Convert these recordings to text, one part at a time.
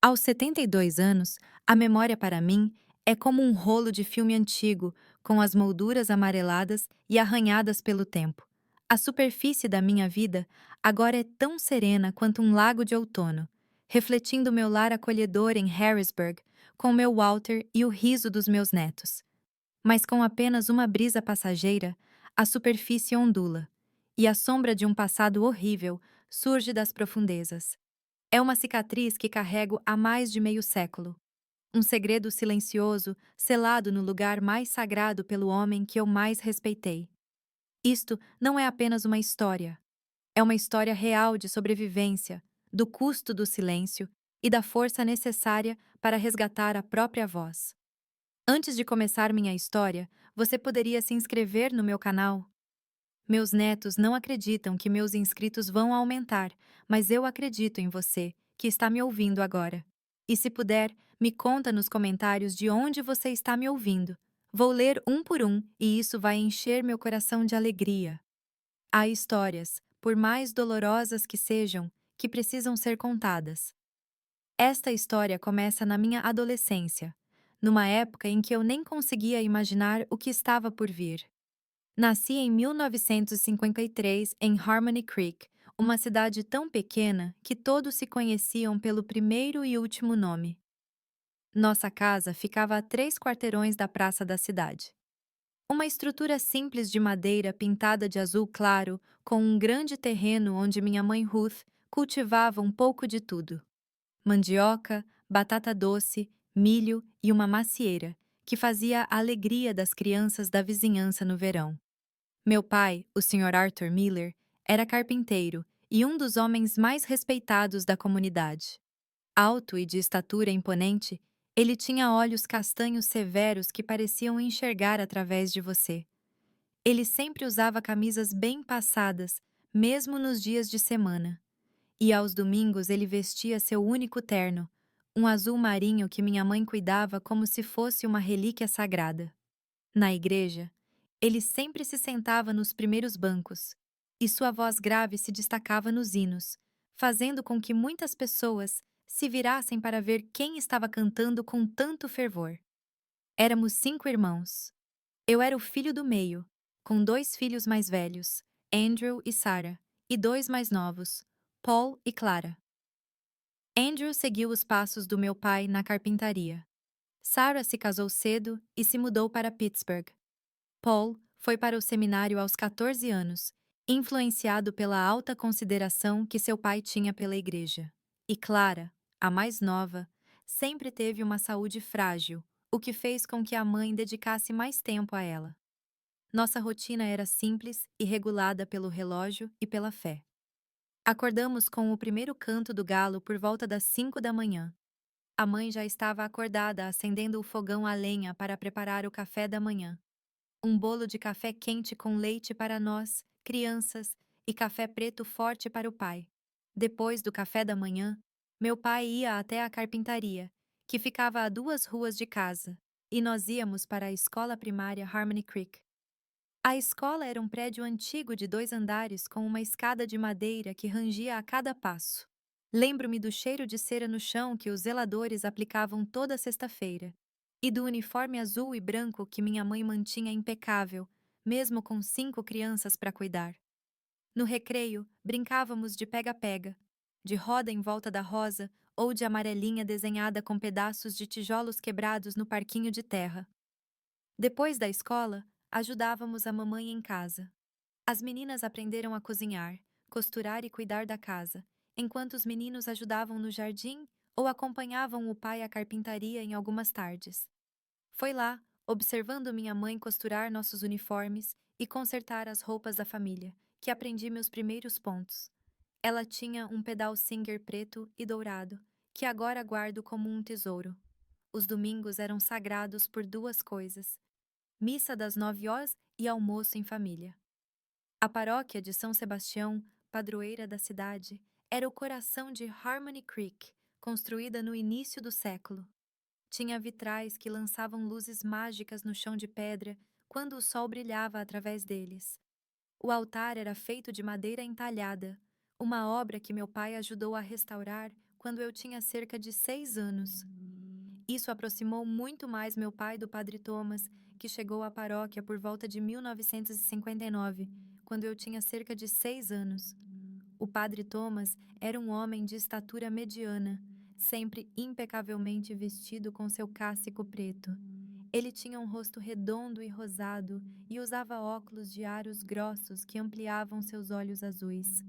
Aos 72 anos, a memória para mim é como um rolo de filme antigo, com as molduras amareladas e arranhadas pelo tempo. A superfície da minha vida agora é tão serena quanto um lago de outono, refletindo meu lar acolhedor em Harrisburg, com meu Walter e o riso dos meus netos. Mas com apenas uma brisa passageira, a superfície ondula, e a sombra de um passado horrível surge das profundezas. É uma cicatriz que carrego há mais de meio século. Um segredo silencioso, selado no lugar mais sagrado pelo homem que eu mais respeitei. Isto não é apenas uma história. É uma história real de sobrevivência, do custo do silêncio e da força necessária para resgatar a própria voz. Antes de começar minha história, você poderia se inscrever no meu canal? Meus netos não acreditam que meus inscritos vão aumentar, mas eu acredito em você, que está me ouvindo agora. E se puder, me conta nos comentários de onde você está me ouvindo. Vou ler um por um e isso vai encher meu coração de alegria. Há histórias, por mais dolorosas que sejam, que precisam ser contadas. Esta história começa na minha adolescência, numa época em que eu nem conseguia imaginar o que estava por vir. Nasci em 1953 em Harmony Creek, uma cidade tão pequena que todos se conheciam pelo primeiro e último nome. Nossa casa ficava a 3 quarteirões da praça da cidade. Uma estrutura simples de madeira pintada de azul claro, com um grande terreno onde minha mãe Ruth cultivava um pouco de tudo: mandioca, batata doce, milho e uma macieira, que fazia a alegria das crianças da vizinhança no verão. Meu pai, o Sr. Arthur Miller, era carpinteiro e um dos homens mais respeitados da comunidade. Alto e de estatura imponente, ele tinha olhos castanhos severos que pareciam enxergar através de você. Ele sempre usava camisas bem passadas, mesmo nos dias de semana. E aos domingos ele vestia seu único terno, um azul marinho que minha mãe cuidava como se fosse uma relíquia sagrada. Na igreja, ele sempre se sentava nos primeiros bancos, e sua voz grave se destacava nos hinos, fazendo com que muitas pessoas se virassem para ver quem estava cantando com tanto fervor. Éramos 5 irmãos. Eu era o filho do meio, com 2 filhos mais velhos, Andrew e Sarah, e 2 mais novos, Paul e Clara. Andrew seguiu os passos do meu pai na carpintaria. Sarah se casou cedo e se mudou para Pittsburgh. Paul foi para o seminário aos 14 anos, influenciado pela alta consideração que seu pai tinha pela igreja. E Clara, a mais nova, sempre teve uma saúde frágil, o que fez com que a mãe dedicasse mais tempo a ela. Nossa rotina era simples e regulada pelo relógio e pela fé. Acordamos com o primeiro canto do galo por volta das 5 da manhã. A mãe já estava acordada acendendo o fogão a lenha para preparar o café da manhã. Um bolo de café quente com leite para nós, crianças, e café preto forte para o pai. Depois do café da manhã, meu pai ia até a carpintaria, que ficava a 2 ruas de casa, e nós íamos para a escola primária Harmony Creek. A escola era um prédio antigo de 2 andares com uma escada de madeira que rangia a cada passo. Lembro-me do cheiro de cera no chão que os zeladores aplicavam toda sexta-feira, e do uniforme azul e branco que minha mãe mantinha impecável, mesmo com 5 crianças para cuidar. No recreio, brincávamos de pega-pega, de roda em volta da rosa ou de amarelinha desenhada com pedaços de tijolos quebrados no parquinho de terra. Depois da escola, ajudávamos a mamãe em casa. As meninas aprenderam a cozinhar, costurar e cuidar da casa, enquanto os meninos ajudavam no jardim ou acompanhavam o pai à carpintaria em algumas tardes. Foi lá, observando minha mãe costurar nossos uniformes e consertar as roupas da família, que aprendi meus primeiros pontos. Ela tinha um pedal Singer preto e dourado, que agora guardo como um tesouro. Os domingos eram sagrados por 2 coisas: missa das 9 horas e almoço em família. A paróquia de São Sebastião, padroeira da cidade, era o coração de Harmony Creek, construída no início do século. Tinha vitrais que lançavam luzes mágicas no chão de pedra quando o sol brilhava através deles. O altar era feito de madeira entalhada, uma obra que meu pai ajudou a restaurar quando eu tinha cerca de 6 anos. Isso aproximou muito mais meu pai do Padre Thomas, que chegou à paróquia por volta de 1959, quando eu tinha cerca de 6 anos. O Padre Thomas era um homem de estatura mediana, sempre impecavelmente vestido com seu cássico preto. Ele tinha um rosto redondo e rosado e usava óculos de aros grossos que ampliavam seus olhos azuis.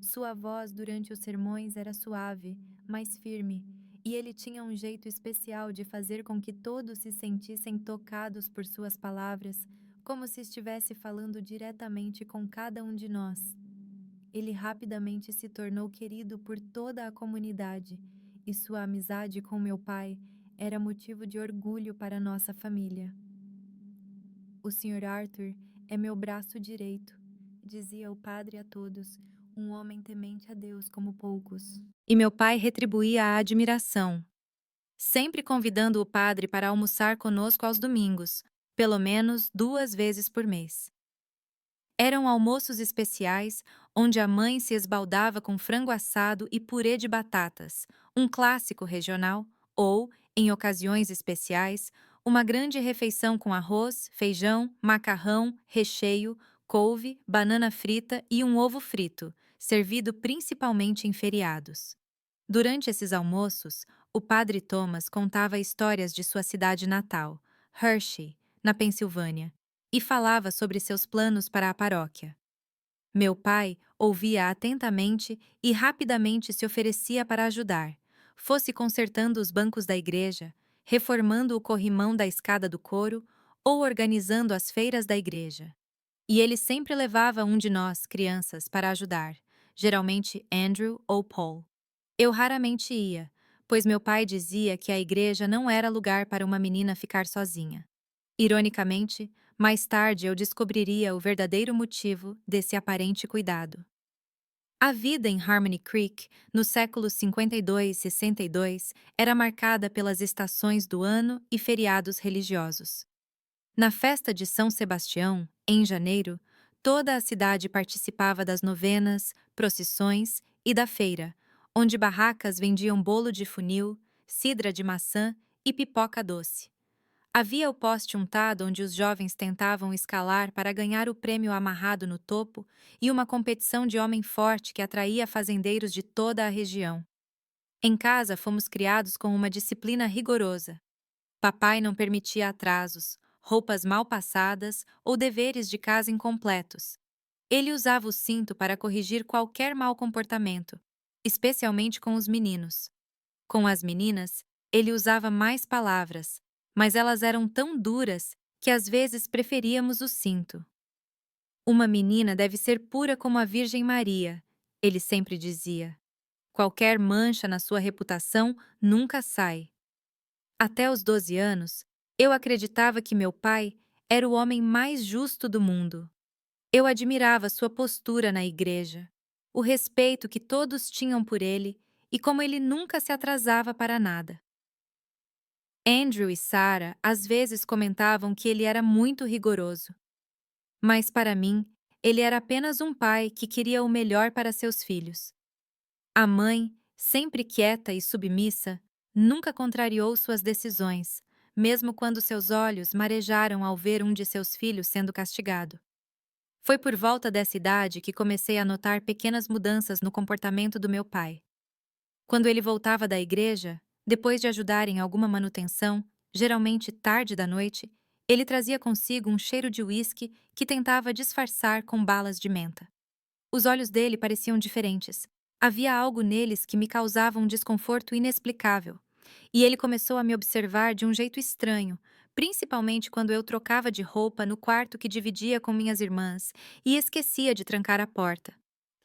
Sua voz durante os sermões era suave, mas firme, e ele tinha um jeito especial de fazer com que todos se sentissem tocados por suas palavras, como se estivesse falando diretamente com cada um de nós. Ele rapidamente se tornou querido por toda a comunidade, e sua amizade com meu pai era motivo de orgulho para nossa família. O Sr. Arthur é meu braço direito, dizia o padre a todos, um homem temente a Deus como poucos. E meu pai retribuía a admiração, sempre convidando o padre para almoçar conosco aos domingos, pelo menos 2 vezes por mês. Eram almoços especiais, onde a mãe se esbaldava com frango assado e purê de batatas, um clássico regional, ou, em ocasiões especiais, uma grande refeição com arroz, feijão, macarrão, recheio, couve, banana frita e um ovo frito, servido principalmente em feriados. Durante esses almoços, o padre Thomas contava histórias de sua cidade natal, Hershey, na Pensilvânia, e falava sobre seus planos para a paróquia. Meu pai ouvia atentamente e rapidamente se oferecia para ajudar, fosse consertando os bancos da igreja, reformando o corrimão da escada do coro ou organizando as feiras da igreja. E ele sempre levava um de nós, crianças, para ajudar, geralmente Andrew ou Paul. Eu raramente ia, pois meu pai dizia que a igreja não era lugar para uma menina ficar sozinha. Ironicamente, mais tarde eu descobriria o verdadeiro motivo desse aparente cuidado. A vida em Harmony Creek, nos séculos 52 e 62, era marcada pelas estações do ano e feriados religiosos. Na festa de São Sebastião, em janeiro, toda a cidade participava das novenas, procissões e da feira, onde barracas vendiam bolo de funil, cidra de maçã e pipoca doce. Havia o poste untado onde os jovens tentavam escalar para ganhar o prêmio amarrado no topo e uma competição de homem forte que atraía fazendeiros de toda a região. Em casa fomos criados com uma disciplina rigorosa. Papai não permitia atrasos, roupas mal passadas ou deveres de casa incompletos. Ele usava o cinto para corrigir qualquer mau comportamento, especialmente com os meninos. Com as meninas, ele usava mais palavras, mas elas eram tão duras que às vezes preferíamos o cinto. Uma menina deve ser pura como a Virgem Maria, ele sempre dizia. Qualquer mancha na sua reputação nunca sai. Até os 12 anos, eu acreditava que meu pai era o homem mais justo do mundo. Eu admirava sua postura na igreja, o respeito que todos tinham por ele e como ele nunca se atrasava para nada. Andrew e Sarah às vezes comentavam que ele era muito rigoroso. Mas para mim, ele era apenas um pai que queria o melhor para seus filhos. A mãe, sempre quieta e submissa, nunca contrariou suas decisões, mesmo quando seus olhos marejaram ao ver um de seus filhos sendo castigado. Foi por volta dessa idade que comecei a notar pequenas mudanças no comportamento do meu pai. Quando ele voltava da igreja, depois de ajudar em alguma manutenção, geralmente tarde da noite, ele trazia consigo um cheiro de uísque que tentava disfarçar com balas de menta. Os olhos dele pareciam diferentes. Havia algo neles que me causava um desconforto inexplicável. E ele começou a me observar de um jeito estranho, principalmente quando eu trocava de roupa no quarto que dividia com minhas irmãs e esquecia de trancar a porta.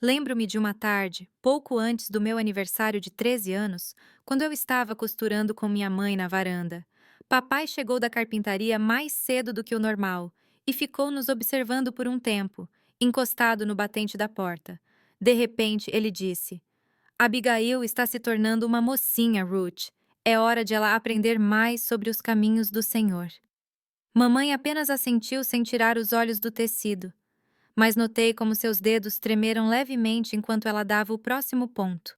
Lembro-me de uma tarde, pouco antes do meu aniversário de 13 anos, quando eu estava costurando com minha mãe na varanda. Papai chegou da carpintaria mais cedo do que o normal e ficou nos observando por um tempo, encostado no batente da porta. De repente, ele disse: Abigail está se tornando uma mocinha, Ruth. É hora de ela aprender mais sobre os caminhos do Senhor. Mamãe apenas assentiu sem tirar os olhos do tecido, mas notei como seus dedos tremeram levemente enquanto ela dava o próximo ponto.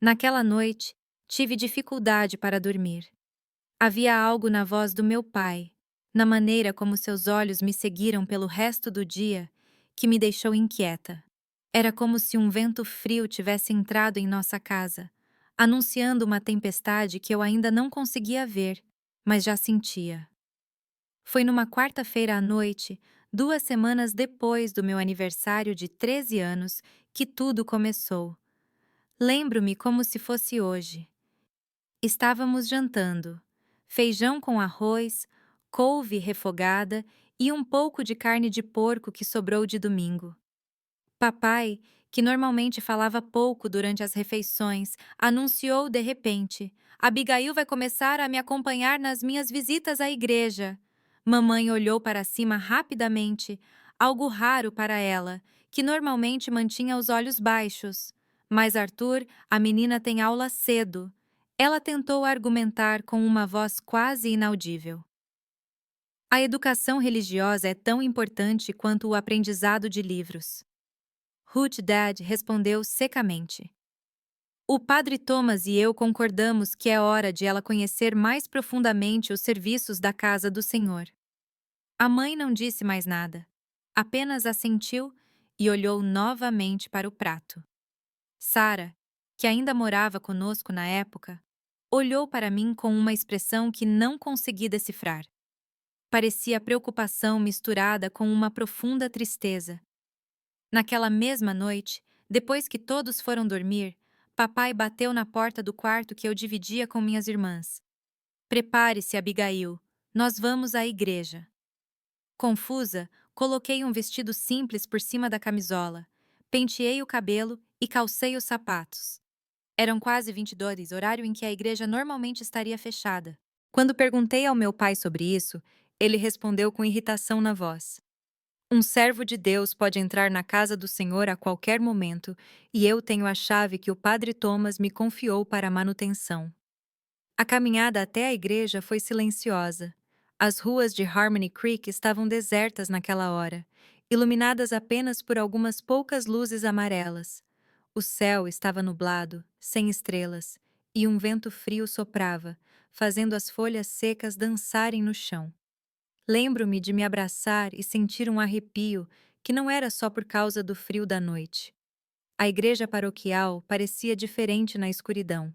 Naquela noite, tive dificuldade para dormir. Havia algo na voz do meu pai, na maneira como seus olhos me seguiram pelo resto do dia, que me deixou inquieta. Era como se um vento frio tivesse entrado em nossa casa, anunciando uma tempestade que eu ainda não conseguia ver, mas já sentia. Foi numa quarta-feira à noite, 2 semanas depois do meu aniversário de 13 anos, que tudo começou. Lembro-me como se fosse hoje. Estávamos jantando. Feijão com arroz, couve refogada e um pouco de carne de porco que sobrou de domingo. Papai, que normalmente falava pouco durante as refeições, anunciou de repente: Abigail vai começar a me acompanhar nas minhas visitas à igreja. Mamãe olhou para cima rapidamente, algo raro para ela, que normalmente mantinha os olhos baixos. Mas Arthur, a menina tem aula cedo. Ela tentou argumentar com uma voz quase inaudível. A educação religiosa é tão importante quanto o aprendizado de livros. Ruth Dad respondeu secamente. O padre Thomas e eu concordamos que é hora de ela conhecer mais profundamente os serviços da casa do Senhor. A mãe não disse mais nada, apenas assentiu e olhou novamente para o prato. Sara, que ainda morava conosco na época, olhou para mim com uma expressão que não consegui decifrar. Parecia preocupação misturada com uma profunda tristeza. Naquela mesma noite, depois que todos foram dormir, papai bateu na porta do quarto que eu dividia com minhas irmãs. Prepare-se, Abigail, nós vamos à igreja. Confusa, coloquei um vestido simples por cima da camisola, penteei o cabelo e calcei os sapatos. Eram quase 22, horário em que a igreja normalmente estaria fechada. Quando perguntei ao meu pai sobre isso, ele respondeu com irritação na voz. Um servo de Deus pode entrar na casa do Senhor a qualquer momento, e eu tenho a chave que o padre Thomas me confiou para a manutenção. A caminhada até a igreja foi silenciosa. As ruas de Harmony Creek estavam desertas naquela hora, iluminadas apenas por algumas poucas luzes amarelas. O céu estava nublado, sem estrelas, e um vento frio soprava, fazendo as folhas secas dançarem no chão. Lembro-me de me abraçar e sentir um arrepio que não era só por causa do frio da noite. A igreja paroquial parecia diferente na escuridão.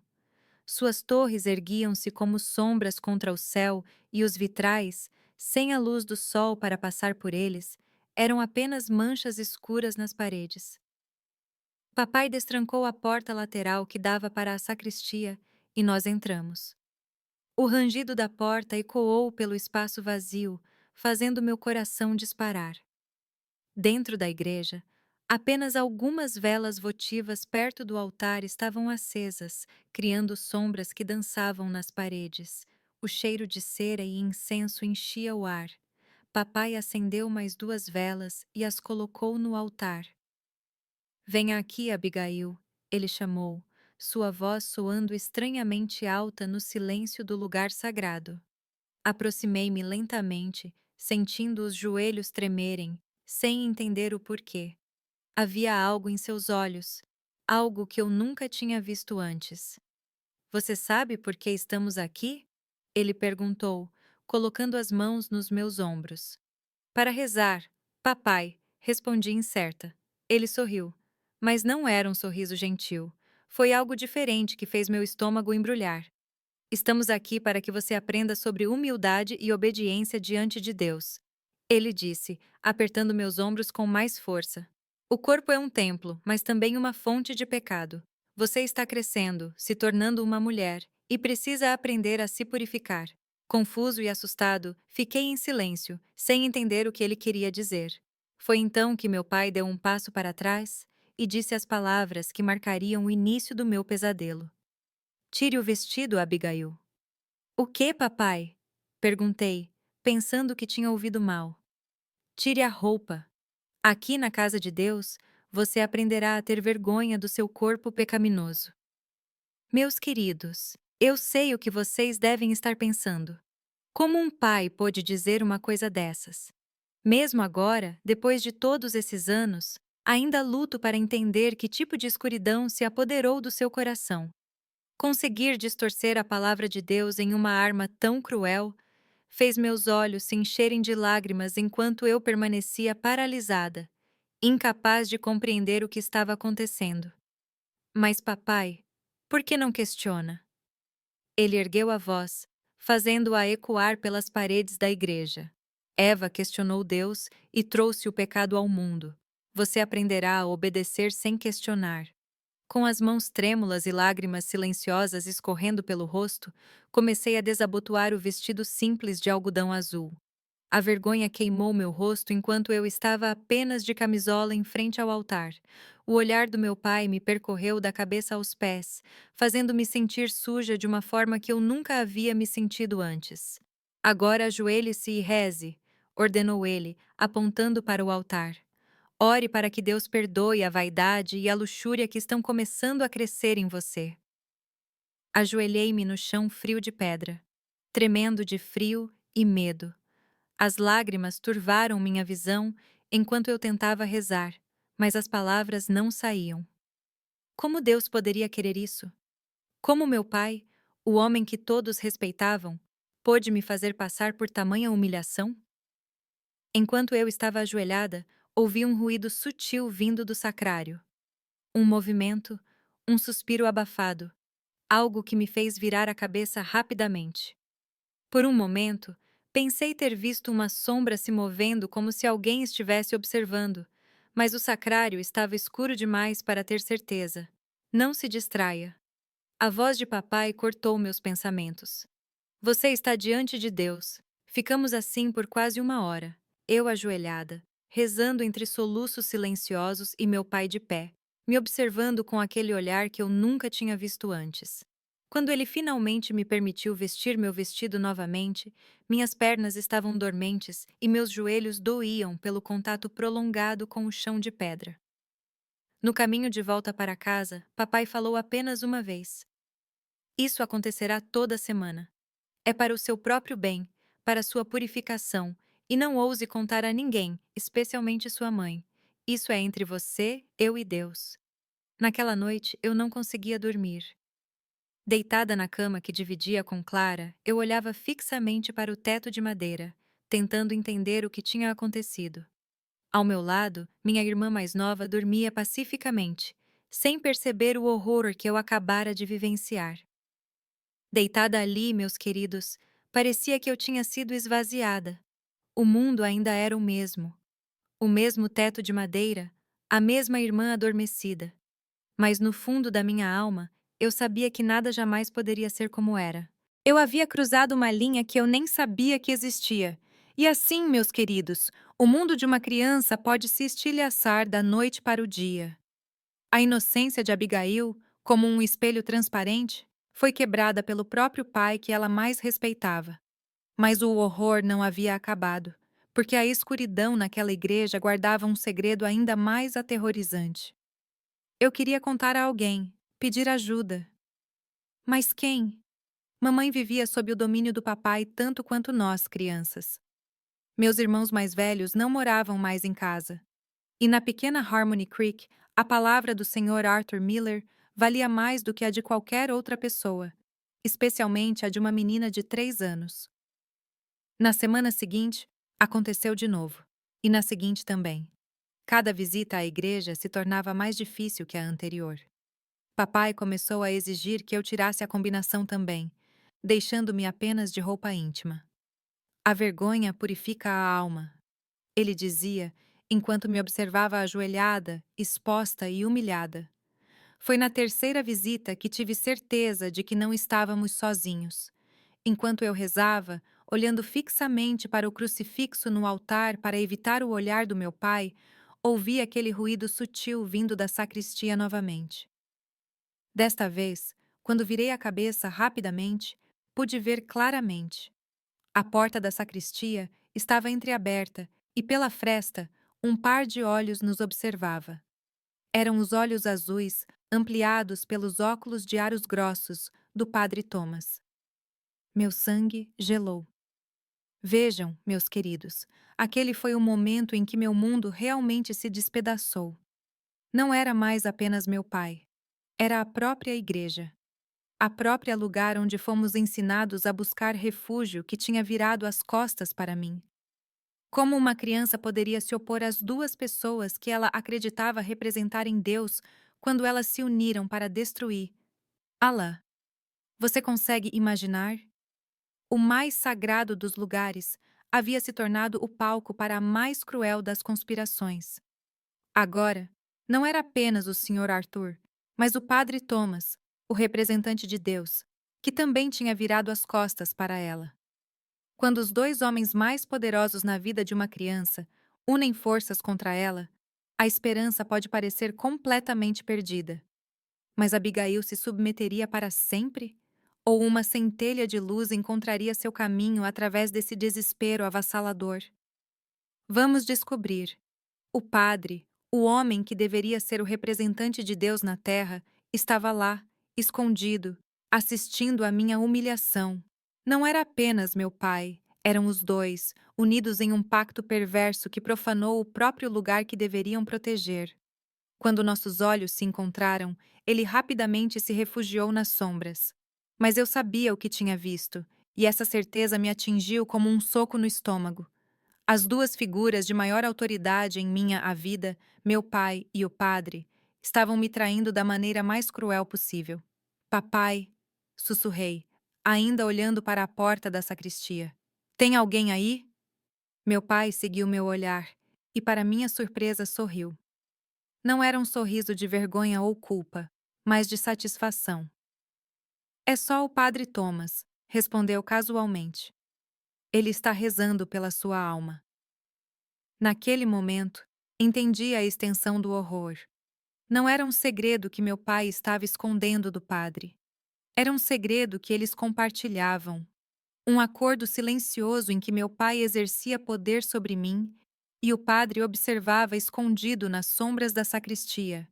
Suas torres erguiam-se como sombras contra o céu e os vitrais, sem a luz do sol para passar por eles, eram apenas manchas escuras nas paredes. Papai destrancou a porta lateral que dava para a sacristia e nós entramos. O rangido da porta ecoou pelo espaço vazio, fazendo meu coração disparar. Dentro da igreja, apenas algumas velas votivas perto do altar estavam acesas, criando sombras que dançavam nas paredes. O cheiro de cera e incenso enchia o ar. Papai acendeu mais 2 velas e as colocou no altar. Venha aqui, Abigail, ele chamou, sua voz soando estranhamente alta no silêncio do lugar sagrado. Aproximei-me lentamente, sentindo os joelhos tremerem, sem entender o porquê. Havia algo em seus olhos, algo que eu nunca tinha visto antes. Você sabe por que estamos aqui? Ele perguntou, colocando as mãos nos meus ombros. Para rezar, papai, respondi incerta. Ele sorriu, mas não era um sorriso gentil. Foi algo diferente que fez meu estômago embrulhar. Estamos aqui para que você aprenda sobre humildade e obediência diante de Deus. Ele disse, apertando meus ombros com mais força. O corpo é um templo, mas também uma fonte de pecado. Você está crescendo, se tornando uma mulher, e precisa aprender a se purificar. Confuso e assustado, fiquei em silêncio, sem entender o que ele queria dizer. Foi então que meu pai deu um passo para trás e disse as palavras que marcariam o início do meu pesadelo. Tire o vestido, Abigail. O que, papai? Perguntei, pensando que tinha ouvido mal. Tire a roupa. Aqui na casa de Deus, você aprenderá a ter vergonha do seu corpo pecaminoso. Meus queridos, eu sei o que vocês devem estar pensando. Como um pai pôde dizer uma coisa dessas? Mesmo agora, depois de todos esses anos, Ainda luto para entender que tipo de escuridão se apoderou do seu coração. Conseguir distorcer a palavra de Deus em uma arma tão cruel fez meus olhos se encherem de lágrimas enquanto eu permanecia paralisada, incapaz de compreender o que estava acontecendo. Mas, papai, por que não questiona? Ele ergueu a voz, fazendo-a ecoar pelas paredes da igreja. Eva questionou Deus e trouxe o pecado ao mundo. Você aprenderá a obedecer sem questionar. Com as mãos trêmulas e lágrimas silenciosas escorrendo pelo rosto, comecei a desabotoar o vestido simples de algodão azul. A vergonha queimou meu rosto enquanto eu estava apenas de camisola em frente ao altar. O olhar do meu pai me percorreu da cabeça aos pés, fazendo-me sentir suja de uma forma que eu nunca havia me sentido antes. Agora ajoelhe-se e reze, ordenou ele, apontando para o altar. Ore para que Deus perdoe a vaidade e a luxúria que estão começando a crescer em você. Ajoelhei-me no chão frio de pedra, tremendo de frio e medo. As lágrimas turvaram minha visão enquanto eu tentava rezar, mas as palavras não saíam. Como Deus poderia querer isso? Como meu pai, o homem que todos respeitavam, pôde me fazer passar por tamanha humilhação? Enquanto eu estava ajoelhada, ouvi um ruído sutil vindo do sacrário. Um movimento, um suspiro abafado, algo que me fez virar a cabeça rapidamente. Por um momento, pensei ter visto uma sombra se movendo como se alguém estivesse observando, mas o sacrário estava escuro demais para ter certeza. Não se distraia. A voz de papai cortou meus pensamentos. Você está diante de Deus. Ficamos assim por quase uma hora, eu ajoelhada, rezando entre soluços silenciosos e meu pai de pé, me observando com aquele olhar que eu nunca tinha visto antes. Quando ele finalmente me permitiu vestir meu vestido novamente, minhas pernas estavam dormentes e meus joelhos doíam pelo contato prolongado com o chão de pedra. No caminho de volta para casa, papai falou apenas uma vez: Isso acontecerá toda semana. É para o seu próprio bem, para sua purificação, e não ouse contar a ninguém, especialmente sua mãe. Isso é entre você, eu e Deus. Naquela noite, eu não conseguia dormir. Deitada na cama que dividia com Clara, eu olhava fixamente para o teto de madeira, tentando entender o que tinha acontecido. Ao meu lado, minha irmã mais nova dormia pacificamente, sem perceber o horror que eu acabara de vivenciar. Deitada ali, meus queridos, parecia que eu tinha sido esvaziada. O mundo ainda era o mesmo. O mesmo teto de madeira, a mesma irmã adormecida. Mas no fundo da minha alma, eu sabia que nada jamais poderia ser como era. Eu havia cruzado uma linha que eu nem sabia que existia. E assim, meus queridos, o mundo de uma criança pode se estilhaçar da noite para o dia. A inocência de Abigail, como um espelho transparente, foi quebrada pelo próprio pai que ela mais respeitava. Mas o horror não havia acabado, porque a escuridão naquela igreja guardava um segredo ainda mais aterrorizante. Eu queria contar a alguém, pedir ajuda. Mas quem? Mamãe vivia sob o domínio do papai tanto quanto nós, crianças. Meus irmãos mais velhos não moravam mais em casa. E na pequena Harmony Creek, a palavra do Sr. Arthur Miller valia mais do que a de qualquer outra pessoa, especialmente a de uma menina de 3 anos. Na semana seguinte, aconteceu de novo. E na seguinte também. Cada visita à igreja se tornava mais difícil que a anterior. Papai começou a exigir que eu tirasse a combinação também, deixando-me apenas de roupa íntima. A vergonha purifica a alma, ele dizia, enquanto me observava ajoelhada, exposta e humilhada. Foi na terceira visita que tive certeza de que não estávamos sozinhos. Enquanto eu rezava, olhando fixamente para o crucifixo no altar para evitar o olhar do meu pai, ouvi aquele ruído sutil vindo da sacristia novamente. Desta vez, quando virei a cabeça rapidamente, pude ver claramente. A porta da sacristia estava entreaberta e, pela fresta, um par de olhos nos observava. Eram os olhos azuis, ampliados pelos óculos de aros grossos do padre Thomas. Meu sangue gelou. Vejam, meus queridos, aquele foi o momento em que meu mundo realmente se despedaçou. Não era mais apenas meu pai. Era a própria igreja. A própria lugar onde fomos ensinados a buscar refúgio que tinha virado as costas para mim. Como uma criança poderia se opor às duas pessoas que ela acreditava representarem Deus quando elas se uniram para destruir Alá? Você consegue imaginar? O mais sagrado dos lugares havia se tornado o palco para a mais cruel das conspirações. Agora, não era apenas o Sr. Arthur, mas o Padre Thomas, o representante de Deus, que também tinha virado as costas para ela. Quando os dois homens mais poderosos na vida de uma criança unem forças contra ela, a esperança pode parecer completamente perdida. Mas Abigail se submeteria para sempre? Ou uma centelha de luz encontraria seu caminho através desse desespero avassalador? Vamos descobrir. O padre, o homem que deveria ser o representante de Deus na terra, estava lá, escondido, assistindo à minha humilhação. Não era apenas meu pai, eram os dois, unidos em um pacto perverso que profanou o próprio lugar que deveriam proteger. Quando nossos olhos se encontraram, ele rapidamente se refugiou nas sombras. Mas eu sabia o que tinha visto, e essa certeza me atingiu como um soco no estômago. As duas figuras de maior autoridade em minha vida, meu pai e o padre, estavam me traindo da maneira mais cruel possível. Papai, sussurrei, ainda olhando para a porta da sacristia. Tem alguém aí? Meu pai seguiu meu olhar e, para minha surpresa, sorriu. Não era um sorriso de vergonha ou culpa, mas de satisfação. É só o padre Thomas, respondeu casualmente. Ele está rezando pela sua alma. Naquele momento, entendi a extensão do horror. Não era um segredo que meu pai estava escondendo do padre. Era um segredo que eles compartilhavam. Um acordo silencioso em que meu pai exercia poder sobre mim e o padre observava escondido nas sombras da sacristia.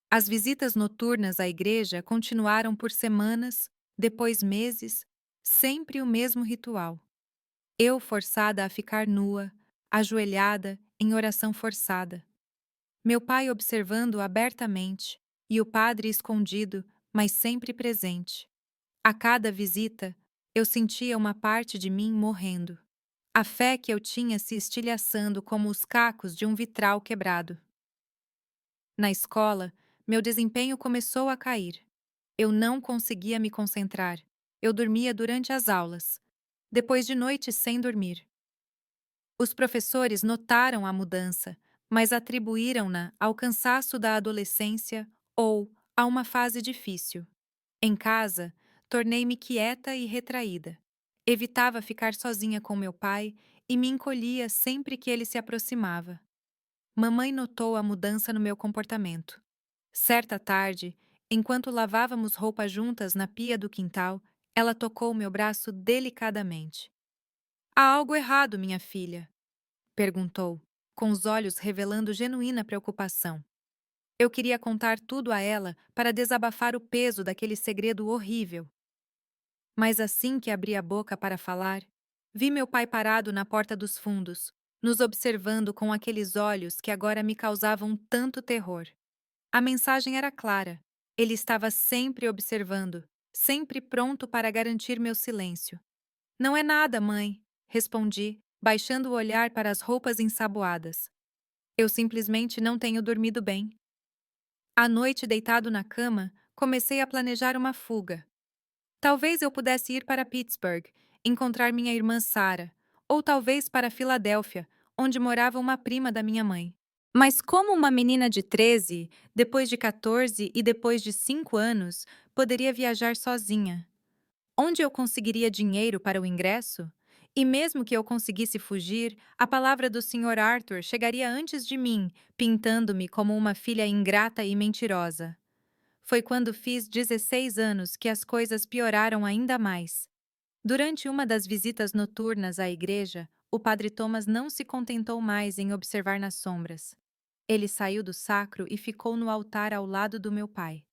As visitas noturnas à igreja continuaram por semanas, depois meses, sempre o mesmo ritual. Eu forçada a ficar nua, ajoelhada, em oração forçada. Meu pai observando abertamente e o padre escondido, mas sempre presente. A cada visita, eu sentia uma parte de mim morrendo. A fé que eu tinha se estilhaçando como os cacos de um vitral quebrado. Na escola, meu desempenho começou a cair. Eu não conseguia me concentrar. Eu dormia durante as aulas, depois de noites sem dormir. Os professores notaram a mudança, mas atribuíram-na ao cansaço da adolescência ou a uma fase difícil. Em casa, tornei-me quieta e retraída. Evitava ficar sozinha com meu pai e me encolhia sempre que ele se aproximava. Mamãe notou a mudança no meu comportamento. Certa tarde, enquanto lavávamos roupa juntas na pia do quintal, ela tocou meu braço delicadamente. Há algo errado, minha filha? Perguntou, com os olhos revelando genuína preocupação. Eu queria contar tudo a ela para desabafar o peso daquele segredo horrível. Mas assim que abri a boca para falar, vi meu pai parado na porta dos fundos, nos observando com aqueles olhos que agora me causavam tanto terror. A mensagem era clara. Ele estava sempre observando, sempre pronto para garantir meu silêncio. Não é nada, mãe, respondi, baixando o olhar para as roupas ensaboadas. Eu simplesmente não tenho dormido bem. À noite, deitado na cama, comecei a planejar uma fuga. Talvez eu pudesse ir para Pittsburgh, encontrar minha irmã Sarah, ou talvez para Filadélfia, onde morava uma prima da minha mãe. Mas como uma menina de 13, depois de 14 e depois de 5 anos, poderia viajar sozinha? Onde eu conseguiria dinheiro para o ingresso? E mesmo que eu conseguisse fugir, a palavra do Sr. Arthur chegaria antes de mim, pintando-me como uma filha ingrata e mentirosa. Foi quando fiz 16 anos que as coisas pioraram ainda mais. Durante uma das visitas noturnas à igreja, o padre Thomas não se contentou mais em observar nas sombras. Ele saiu do sacro e ficou no altar ao lado do meu pai.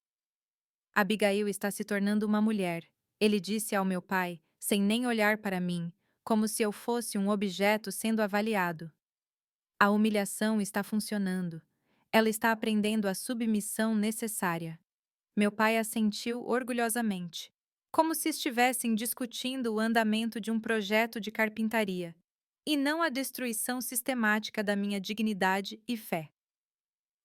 Abigail está se tornando uma mulher, ele disse ao meu pai, sem nem olhar para mim, como se eu fosse um objeto sendo avaliado. A humilhação está funcionando. Ela está aprendendo a submissão necessária. Meu pai assentiu orgulhosamente, como se estivessem discutindo o andamento de um projeto de carpintaria, e não a destruição sistemática da minha dignidade e fé.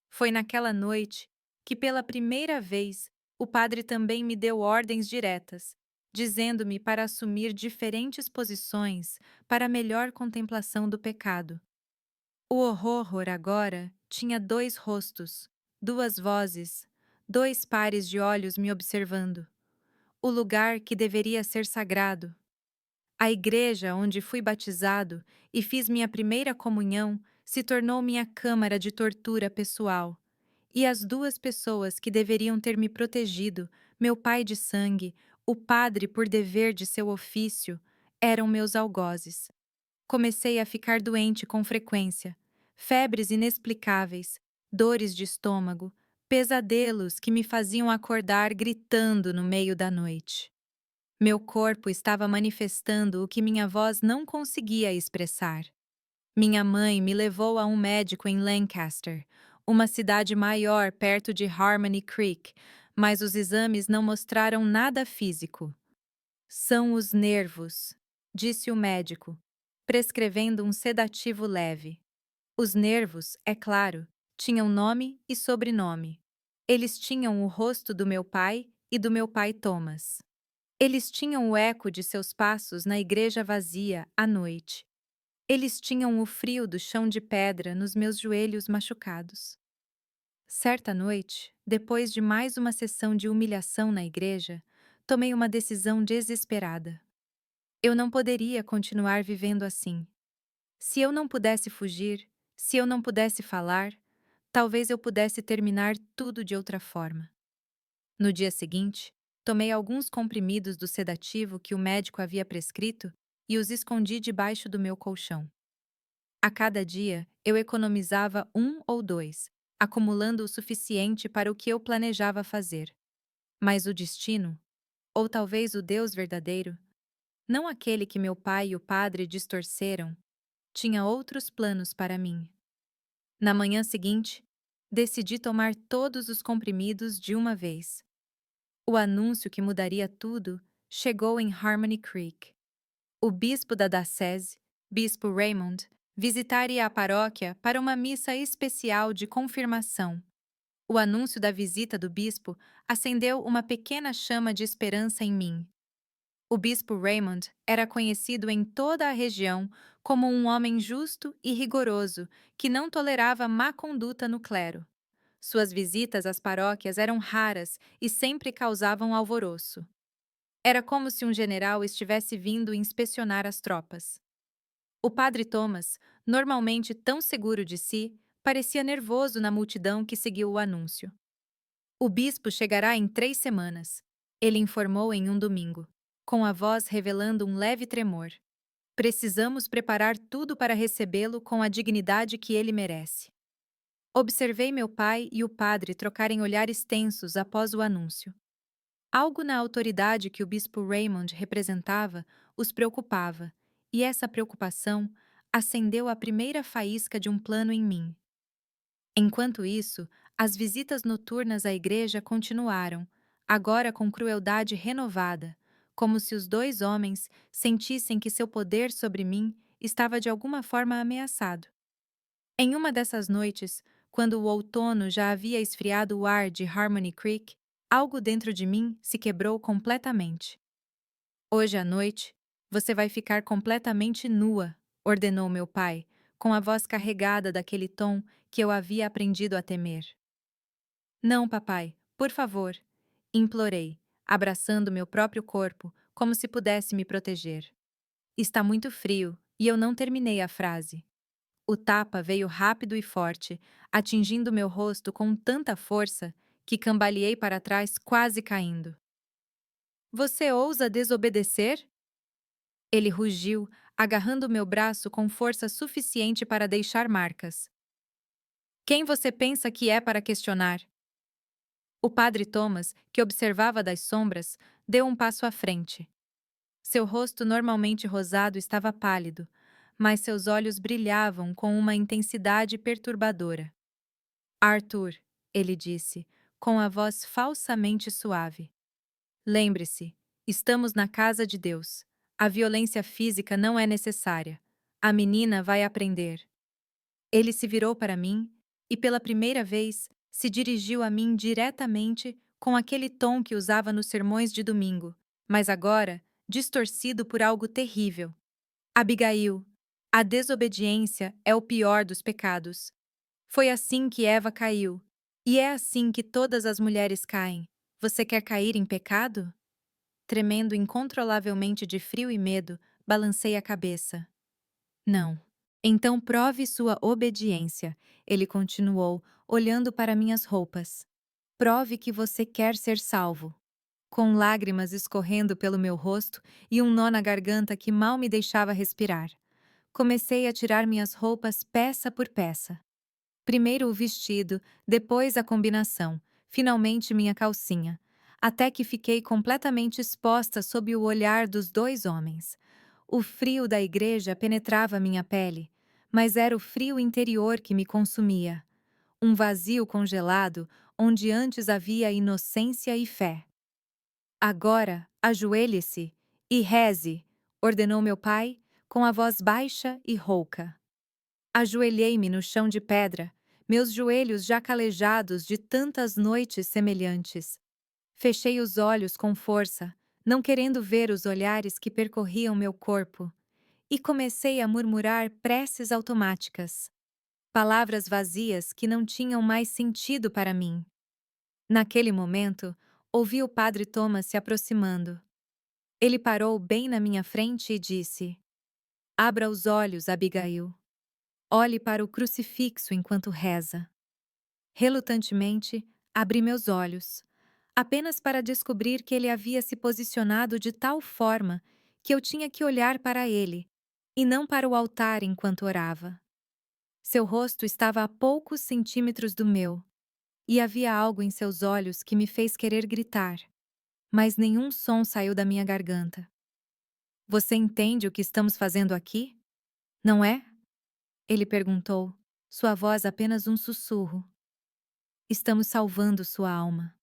Foi naquela noite que, pela primeira vez, o padre também me deu ordens diretas, dizendo-me para assumir diferentes posições para a melhor contemplação do pecado. O horror agora tinha dois rostos, duas vozes, dois pares de olhos me observando. O lugar que deveria ser sagrado. A igreja onde fui batizado e fiz minha primeira comunhão se tornou minha câmara de tortura pessoal. E as duas pessoas que deveriam ter me protegido, meu pai de sangue, o padre por dever de seu ofício, eram meus algozes. Comecei a ficar doente com frequência, febres inexplicáveis, dores de estômago, pesadelos que me faziam acordar gritando no meio da noite. Meu corpo estava manifestando o que minha voz não conseguia expressar. Minha mãe me levou a um médico em Lancaster, uma cidade maior perto de Harmony Creek, mas os exames não mostraram nada físico. São os nervos, disse o médico, prescrevendo um sedativo leve. Os nervos, é claro, tinham nome e sobrenome. Eles tinham o rosto do meu pai e do meu pai Thomas. Eles tinham o eco de seus passos na igreja vazia à noite. Eles tinham o frio do chão de pedra nos meus joelhos machucados. Certa noite, depois de mais uma sessão de humilhação na igreja, tomei uma decisão desesperada. Eu não poderia continuar vivendo assim. Se eu não pudesse fugir, se eu não pudesse falar, talvez eu pudesse terminar tudo de outra forma. No dia seguinte, tomei alguns comprimidos do sedativo que o médico havia prescrito e os escondi debaixo do meu colchão. A cada dia, eu economizava um ou dois, acumulando o suficiente para o que eu planejava fazer. Mas o destino, ou talvez o Deus verdadeiro, não aquele que meu pai e o padre distorceram, tinha outros planos para mim. Na manhã seguinte, decidi tomar todos os comprimidos de uma vez. O anúncio que mudaria tudo chegou em Harmony Creek. O bispo da diocese, Bispo Raymond, visitaria a paróquia para uma missa especial de confirmação. O anúncio da visita do bispo acendeu uma pequena chama de esperança em mim. O bispo Raymond era conhecido em toda a região como um homem justo e rigoroso que não tolerava má conduta no clero. Suas visitas às paróquias eram raras e sempre causavam alvoroço. Era como se um general estivesse vindo inspecionar as tropas. O padre Thomas, normalmente tão seguro de si, parecia nervoso na multidão que seguiu o anúncio. O bispo chegará em 3 semanas, ele informou em um domingo, com a voz revelando um leve tremor. Precisamos preparar tudo para recebê-lo com a dignidade que ele merece. Observei meu pai e o padre trocarem olhares tensos após o anúncio. Algo na autoridade que o bispo Raymond representava os preocupava, e essa preocupação acendeu a primeira faísca de um plano em mim. Enquanto isso, as visitas noturnas à igreja continuaram, agora com crueldade renovada, como se os dois homens sentissem que seu poder sobre mim estava de alguma forma ameaçado. Em uma dessas noites, quando o outono já havia esfriado o ar de Harmony Creek, algo dentro de mim se quebrou completamente. Hoje à noite, você vai ficar completamente nua, ordenou meu pai, com a voz carregada daquele tom que eu havia aprendido a temer. Não, papai, por favor, implorei, abraçando meu próprio corpo como se pudesse me proteger. Está muito frio e eu não terminei a frase. O tapa veio rápido e forte, atingindo meu rosto com tanta força que cambaleei para trás, quase caindo. Você ousa desobedecer? Ele rugiu, agarrando meu braço com força suficiente para deixar marcas. Quem você pensa que é para questionar? O padre Thomas, que observava das sombras, deu um passo à frente. Seu rosto normalmente rosado estava pálido, mas seus olhos brilhavam com uma intensidade perturbadora. Arthur, ele disse, com a voz falsamente suave. Lembre-se, estamos na casa de Deus. A violência física não é necessária. A menina vai aprender. Ele se virou para mim e, pela primeira vez, se dirigiu a mim diretamente com aquele tom que usava nos sermões de domingo, mas agora distorcido por algo terrível. Abigail, a desobediência é o pior dos pecados. Foi assim que Eva caiu, e é assim que todas as mulheres caem. Você quer cair em pecado? Tremendo incontrolavelmente de frio e medo, balancei a cabeça. Não. Então prove sua obediência, ele continuou, olhando para minhas roupas. Prove que você quer ser salvo. Com lágrimas escorrendo pelo meu rosto e um nó na garganta que mal me deixava respirar. Comecei a tirar minhas roupas peça por peça. Primeiro o vestido, depois a combinação, finalmente minha calcinha, até que fiquei completamente exposta sob o olhar dos dois homens. O frio da igreja penetrava minha pele, mas era o frio interior que me consumia. Um vazio congelado, onde antes havia inocência e fé. Agora, ajoelhe-se e reze, ordenou meu pai, com a voz baixa e rouca. Ajoelhei-me no chão de pedra, meus joelhos já calejados de tantas noites semelhantes. Fechei os olhos com força, não querendo ver os olhares que percorriam meu corpo, e comecei a murmurar preces automáticas. Palavras vazias que não tinham mais sentido para mim. Naquele momento, ouvi o padre Thomas se aproximando. Ele parou bem na minha frente e disse: Abra os olhos, Abigail. Olhe para o crucifixo enquanto reza. Relutantemente, abri meus olhos, apenas para descobrir que ele havia se posicionado de tal forma que eu tinha que olhar para ele, e não para o altar enquanto orava. Seu rosto estava a poucos centímetros do meu, e havia algo em seus olhos que me fez querer gritar, mas nenhum som saiu da minha garganta. Você entende o que estamos fazendo aqui? Não é? Ele perguntou, sua voz apenas um sussurro. Estamos salvando sua alma.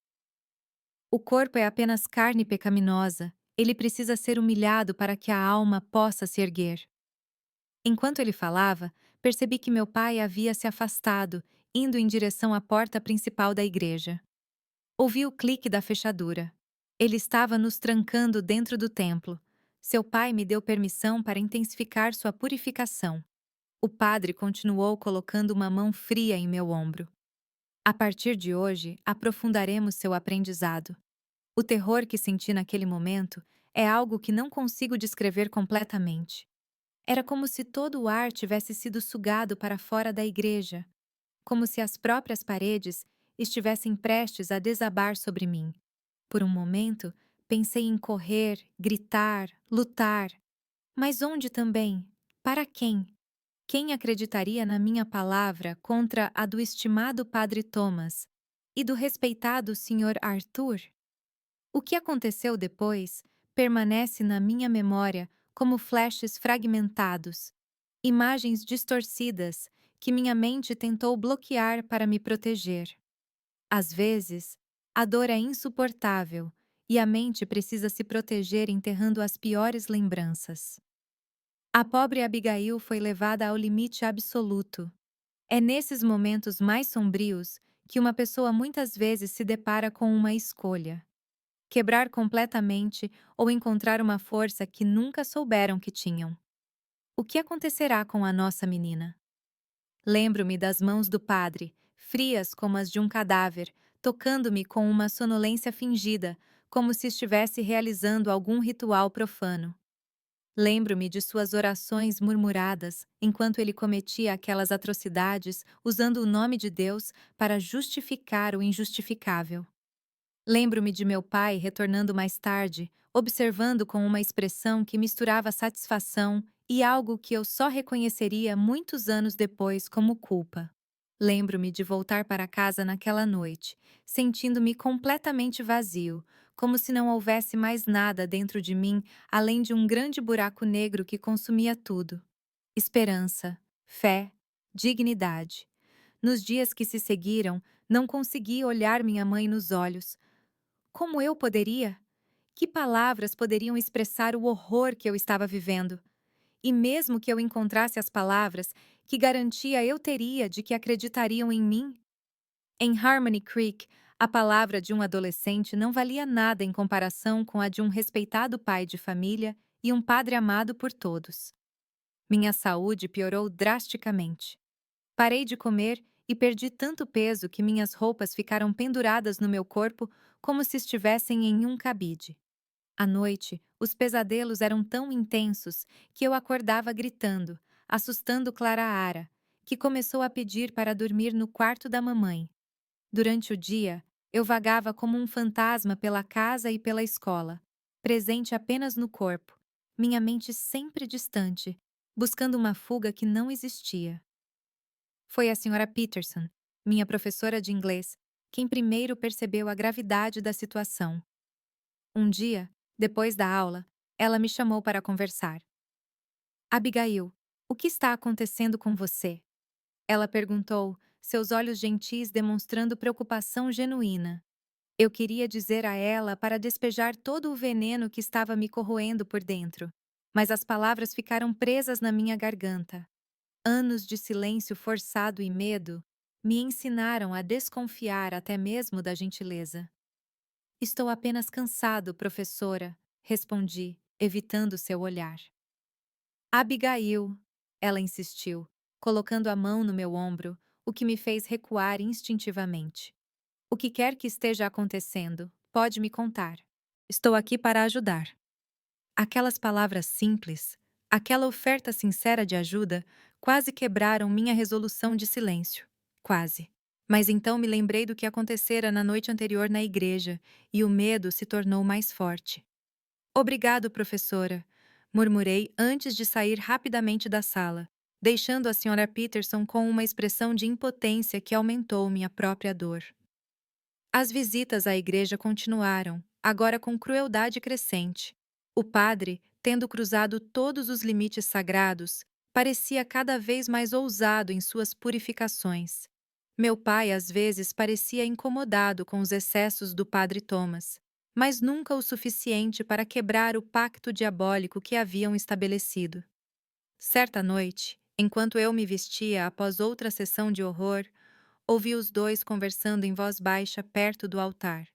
O corpo é apenas carne pecaminosa, ele precisa ser humilhado para que a alma possa se erguer. Enquanto ele falava, percebi que meu pai havia se afastado, indo em direção à porta principal da igreja. Ouvi o clique da fechadura. Ele estava nos trancando dentro do templo. Seu pai me deu permissão para intensificar sua purificação. O padre continuou colocando uma mão fria em meu ombro. A partir de hoje, aprofundaremos seu aprendizado. O terror que senti naquele momento é algo que não consigo descrever completamente. Era como se todo o ar tivesse sido sugado para fora da igreja, como se as próprias paredes estivessem prestes a desabar sobre mim. Por um momento, pensei em correr, gritar, lutar. Mas onde também? Para quem? Quem acreditaria na minha palavra contra a do estimado Padre Thomas e do respeitado Sr. Arthur? O que aconteceu depois permanece na minha memória como flashes fragmentados, imagens distorcidas que minha mente tentou bloquear para me proteger. Às vezes, a dor é insuportável e a mente precisa se proteger enterrando as piores lembranças. A pobre Abigail foi levada ao limite absoluto. É nesses momentos mais sombrios que uma pessoa muitas vezes se depara com uma escolha: quebrar completamente ou encontrar uma força que nunca souberam que tinham. O que acontecerá com a nossa menina? Lembro-me das mãos do padre, frias como as de um cadáver, tocando-me com uma sonolência fingida, como se estivesse realizando algum ritual profano. Lembro-me de suas orações murmuradas enquanto ele cometia aquelas atrocidades usando o nome de Deus para justificar o injustificável. Lembro-me de meu pai retornando mais tarde, observando com uma expressão que misturava satisfação e algo que eu só reconheceria muitos anos depois como culpa. Lembro-me de voltar para casa naquela noite, sentindo-me completamente vazio, como se não houvesse mais nada dentro de mim além de um grande buraco negro que consumia tudo. Esperança, fé, dignidade. Nos dias que se seguiram, não consegui olhar minha mãe nos olhos. Como eu poderia? Que palavras poderiam expressar o horror que eu estava vivendo? E mesmo que eu encontrasse as palavras, que garantia eu teria de que acreditariam em mim? Em Harmony Creek, a palavra de um adolescente não valia nada em comparação com a de um respeitado pai de família e um padre amado por todos. Minha saúde piorou drasticamente. Parei de comer e perdi tanto peso que minhas roupas ficaram penduradas no meu corpo como se estivessem em um cabide. À noite, os pesadelos eram tão intensos que eu acordava gritando, assustando Clara Ara, que começou a pedir para dormir no quarto da mamãe. Durante o dia, eu vagava como um fantasma pela casa e pela escola, presente apenas no corpo, minha mente sempre distante, buscando uma fuga que não existia. Foi a senhora Peterson, minha professora de inglês, quem primeiro percebeu a gravidade da situação. Um dia, depois da aula, ela me chamou para conversar. Abigail, o que está acontecendo com você? Ela perguntou, seus olhos gentis demonstrando preocupação genuína. Eu queria dizer a ela para despejar todo o veneno que estava me corroendo por dentro, mas as palavras ficaram presas na minha garganta. Anos de silêncio forçado e medo me ensinaram a desconfiar até mesmo da gentileza. Estou apenas cansado, professora, respondi, evitando seu olhar. Abigail, ela insistiu, colocando a mão no meu ombro, o que me fez recuar instintivamente. O que quer que esteja acontecendo, pode me contar. Estou aqui para ajudar. Aquelas palavras simples, aquela oferta sincera de ajuda, quase quebraram minha resolução de silêncio. Quase. Mas então me lembrei do que acontecera na noite anterior na igreja, e o medo se tornou mais forte. Obrigado, professora, murmurei antes de sair rapidamente da sala, deixando a senhora Peterson com uma expressão de impotência que aumentou minha própria dor. As visitas à igreja continuaram, agora com crueldade crescente. O padre, tendo cruzado todos os limites sagrados, parecia cada vez mais ousado em suas purificações. Meu pai, às vezes, parecia incomodado com os excessos do padre Thomas, mas nunca o suficiente para quebrar o pacto diabólico que haviam estabelecido. Certa noite, enquanto eu me vestia após outra sessão de horror, ouvi os dois conversando em voz baixa perto do altar.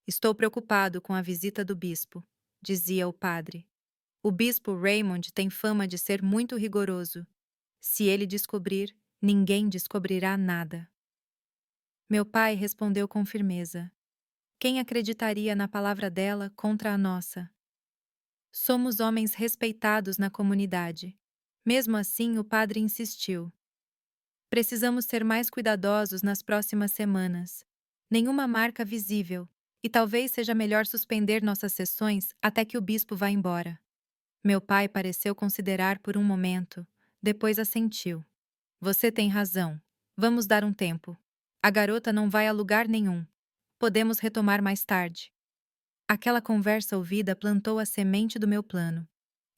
Estou preocupado com a visita do bispo, dizia o padre. O bispo Raymond tem fama de ser muito rigoroso. Se ele descobrir, ninguém descobrirá nada. Meu pai respondeu com firmeza. Quem acreditaria na palavra dela contra a nossa? Somos homens respeitados na comunidade. Mesmo assim, o padre insistiu. Precisamos ser mais cuidadosos nas próximas semanas. Nenhuma marca visível, e talvez seja melhor suspender nossas sessões até que o bispo vá embora. Meu pai pareceu considerar por um momento, depois assentiu. Você tem razão. Vamos dar um tempo. A garota não vai a lugar nenhum. Podemos retomar mais tarde. Aquela conversa ouvida plantou a semente do meu plano.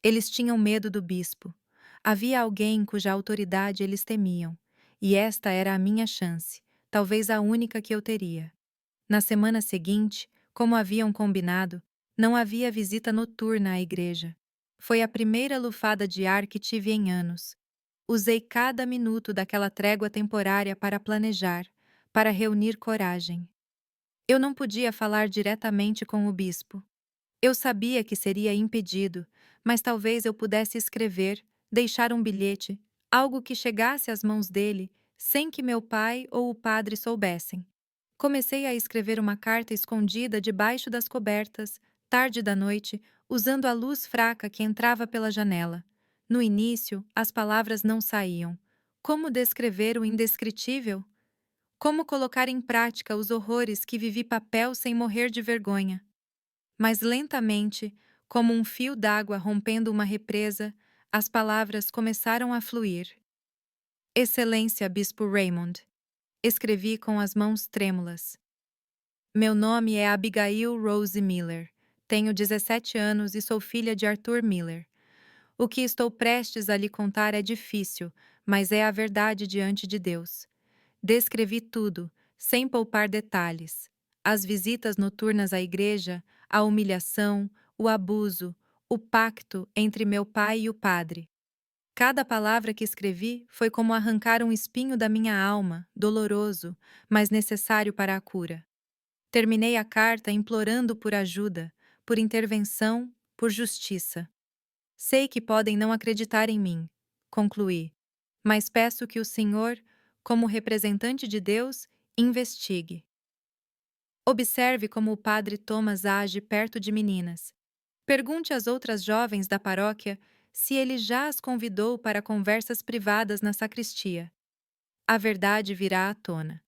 Eles tinham medo do bispo. Havia alguém cuja autoridade eles temiam, e esta era a minha chance, talvez a única que eu teria. Na semana seguinte, como haviam combinado, não havia visita noturna à igreja. Foi a primeira lufada de ar que tive em anos. Usei cada minuto daquela trégua temporária para planejar, para reunir coragem. Eu não podia falar diretamente com o bispo. Eu sabia que seria impedido, mas talvez eu pudesse escrever, deixar um bilhete, algo que chegasse às mãos dele, sem que meu pai ou o padre soubessem. Comecei a escrever uma carta escondida debaixo das cobertas, tarde da noite, usando a luz fraca que entrava pela janela. No início, as palavras não saíam. Como descrever o indescritível? Como colocar em prática os horrores que vivi papel sem morrer de vergonha? Mas lentamente, como um fio d'água rompendo uma represa, as palavras começaram a fluir. Excelência, Bispo Raymond. Escrevi com as mãos trêmulas. Meu nome é Abigail Rose Miller. Tenho 17 anos e sou filha de Arthur Miller. O que estou prestes a lhe contar é difícil, mas é a verdade diante de Deus. Descrevi tudo, sem poupar detalhes. As visitas noturnas à igreja, a humilhação, o abuso, o pacto entre meu pai e o padre. Cada palavra que escrevi foi como arrancar um espinho da minha alma, doloroso, mas necessário para a cura. Terminei a carta implorando por ajuda, por intervenção, por justiça. Sei que podem não acreditar em mim, concluí, mas peço que o Senhor, como representante de Deus, investigue. Observe como o padre Thomas age perto de meninas. Pergunte às outras jovens da paróquia se ele já as convidou para conversas privadas na sacristia. A verdade virá à tona.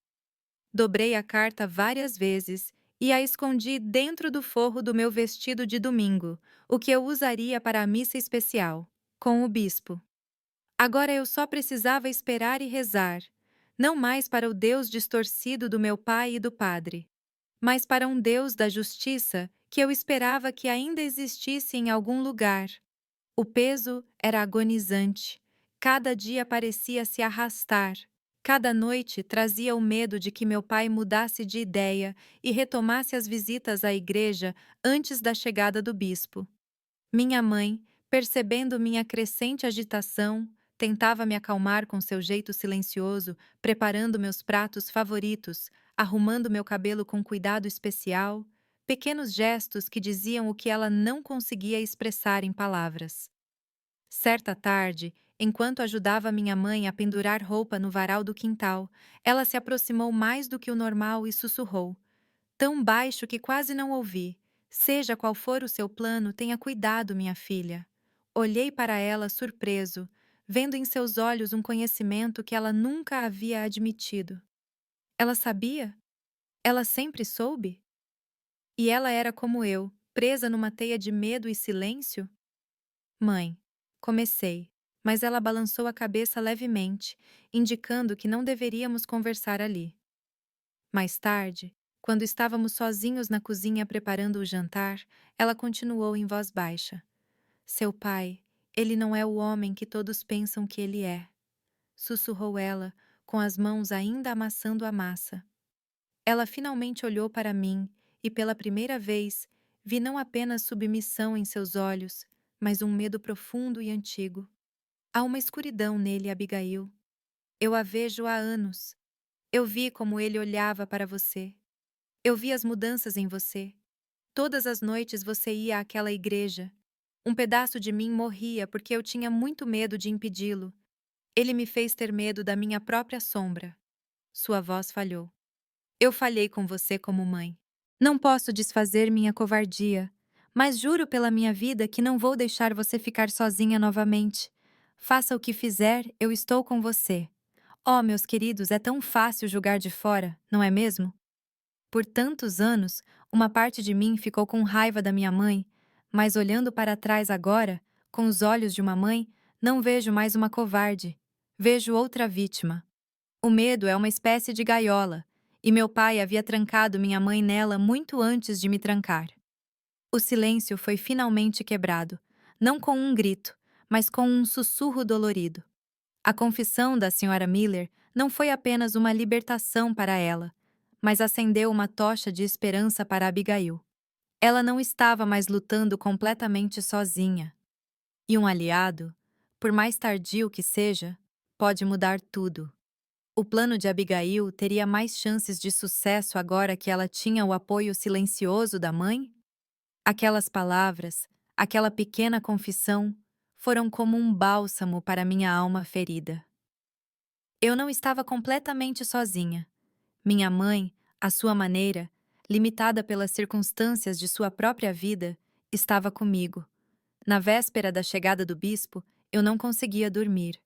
Dobrei a carta várias vezes e a escondi dentro do forro do meu vestido de domingo, o que eu usaria para a missa especial, com o bispo. Agora eu só precisava esperar e rezar, não mais para o Deus distorcido do meu pai e do padre, mas para um Deus da justiça que eu esperava que ainda existisse em algum lugar. O peso era agonizante. Cada dia parecia se arrastar. Cada noite trazia o medo de que meu pai mudasse de ideia e retomasse as visitas à igreja antes da chegada do bispo. Minha mãe, percebendo minha crescente agitação, tentava me acalmar com seu jeito silencioso, preparando meus pratos favoritos, arrumando meu cabelo com cuidado especial, pequenos gestos que diziam o que ela não conseguia expressar em palavras. Certa tarde, enquanto ajudava minha mãe a pendurar roupa no varal do quintal, ela se aproximou mais do que o normal e sussurrou, tão baixo que quase não ouvi: "Seja qual for o seu plano, tenha cuidado, minha filha." Olhei para ela surpreso, vendo em seus olhos um conhecimento que ela nunca havia admitido. Ela sabia? Ela sempre soube? E ela era como eu, presa numa teia de medo e silêncio? Mãe, comecei, mas ela balançou a cabeça levemente, indicando que não deveríamos conversar ali. Mais tarde, quando estávamos sozinhos na cozinha preparando o jantar, ela continuou em voz baixa. Seu pai, ele não é o homem que todos pensam que ele é. Sussurrou ela, com as mãos ainda amassando a massa. Ela finalmente olhou para mim e, pela primeira vez, vi não apenas submissão em seus olhos, mas um medo profundo e antigo. Há uma escuridão nele, Abigail. Eu a vejo há anos. Eu vi como ele olhava para você. Eu vi as mudanças em você. Todas as noites você ia àquela igreja. Um pedaço de mim morria porque eu tinha muito medo de impedi-lo. Ele me fez ter medo da minha própria sombra. Sua voz falhou. Eu falhei com você como mãe. Não posso desfazer minha covardia, mas juro pela minha vida que não vou deixar você ficar sozinha novamente. Faça o que fizer, eu estou com você. Oh, meus queridos, é tão fácil julgar de fora, não é mesmo? Por tantos anos, uma parte de mim ficou com raiva da minha mãe, mas olhando para trás agora, com os olhos de uma mãe, não vejo mais uma covarde. Vejo outra vítima. O medo é uma espécie de gaiola, e meu pai havia trancado minha mãe nela muito antes de me trancar. O silêncio foi finalmente quebrado, não com um grito, mas com um sussurro dolorido. A confissão da Sra. Miller não foi apenas uma libertação para ela, mas acendeu uma tocha de esperança para Abigail. Ela não estava mais lutando completamente sozinha. E um aliado, por mais tardio que seja, pode mudar tudo. O plano de Abigail teria mais chances de sucesso agora que ela tinha o apoio silencioso da mãe? Aquelas palavras, aquela pequena confissão, foram como um bálsamo para minha alma ferida. Eu não estava completamente sozinha. Minha mãe, à sua maneira, limitada pelas circunstâncias de sua própria vida, estava comigo. Na véspera da chegada do bispo, eu não conseguia dormir.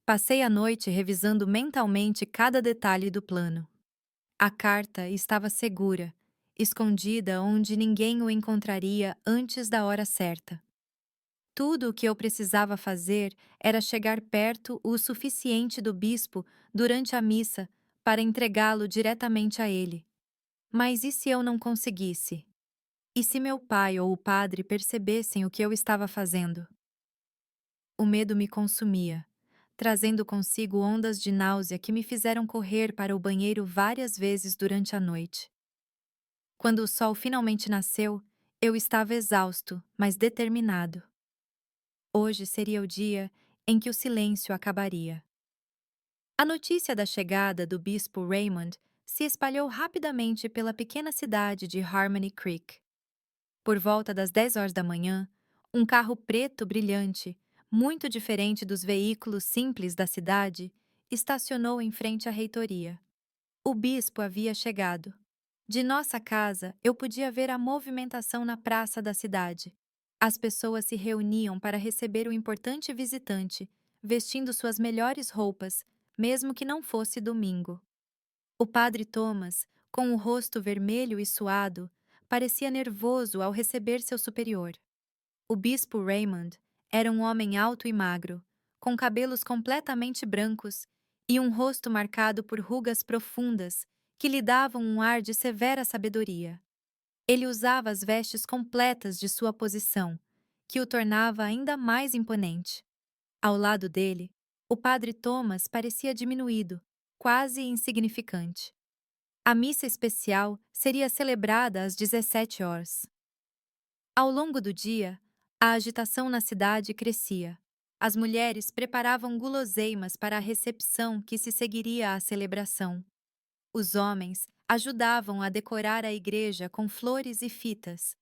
Passei a noite revisando mentalmente cada detalhe do plano. A carta estava segura, escondida onde ninguém o encontraria antes da hora certa. Tudo o que eu precisava fazer era chegar perto o suficiente do bispo durante a missa para entregá-lo diretamente a ele. Mas e se eu não conseguisse? E se meu pai ou o padre percebessem o que eu estava fazendo? O medo me consumia. trazendo consigo ondas de náusea que me fizeram correr para o banheiro várias vezes durante a noite. Quando o sol finalmente nasceu, eu estava exausto, mas determinado. Hoje seria o dia em que o silêncio acabaria. A notícia da chegada do bispo Raymond se espalhou rapidamente pela pequena cidade de Harmony Creek. Por volta das 10 horas da manhã, um carro preto brilhante, muito diferente dos veículos simples da cidade, estacionou em frente à reitoria. O bispo havia chegado. De nossa casa, eu podia ver a movimentação na praça da cidade. As pessoas se reuniam para receber o importante visitante, vestindo suas melhores roupas, mesmo que não fosse domingo. O padre Thomas, com o rosto vermelho e suado, parecia nervoso ao receber seu superior. O bispo Raymond era um homem alto e magro, com cabelos completamente brancos e um rosto marcado por rugas profundas que lhe davam um ar de severa sabedoria. Ele usava as vestes completas de sua posição, que o tornava ainda mais imponente. Ao lado dele, o padre Thomas parecia diminuído, quase insignificante. A missa especial seria celebrada às 17 horas. Ao longo do dia, a agitação na cidade crescia. As mulheres preparavam guloseimas para a recepção que se seguiria à celebração. Os homens ajudavam a decorar a igreja com flores e fitas.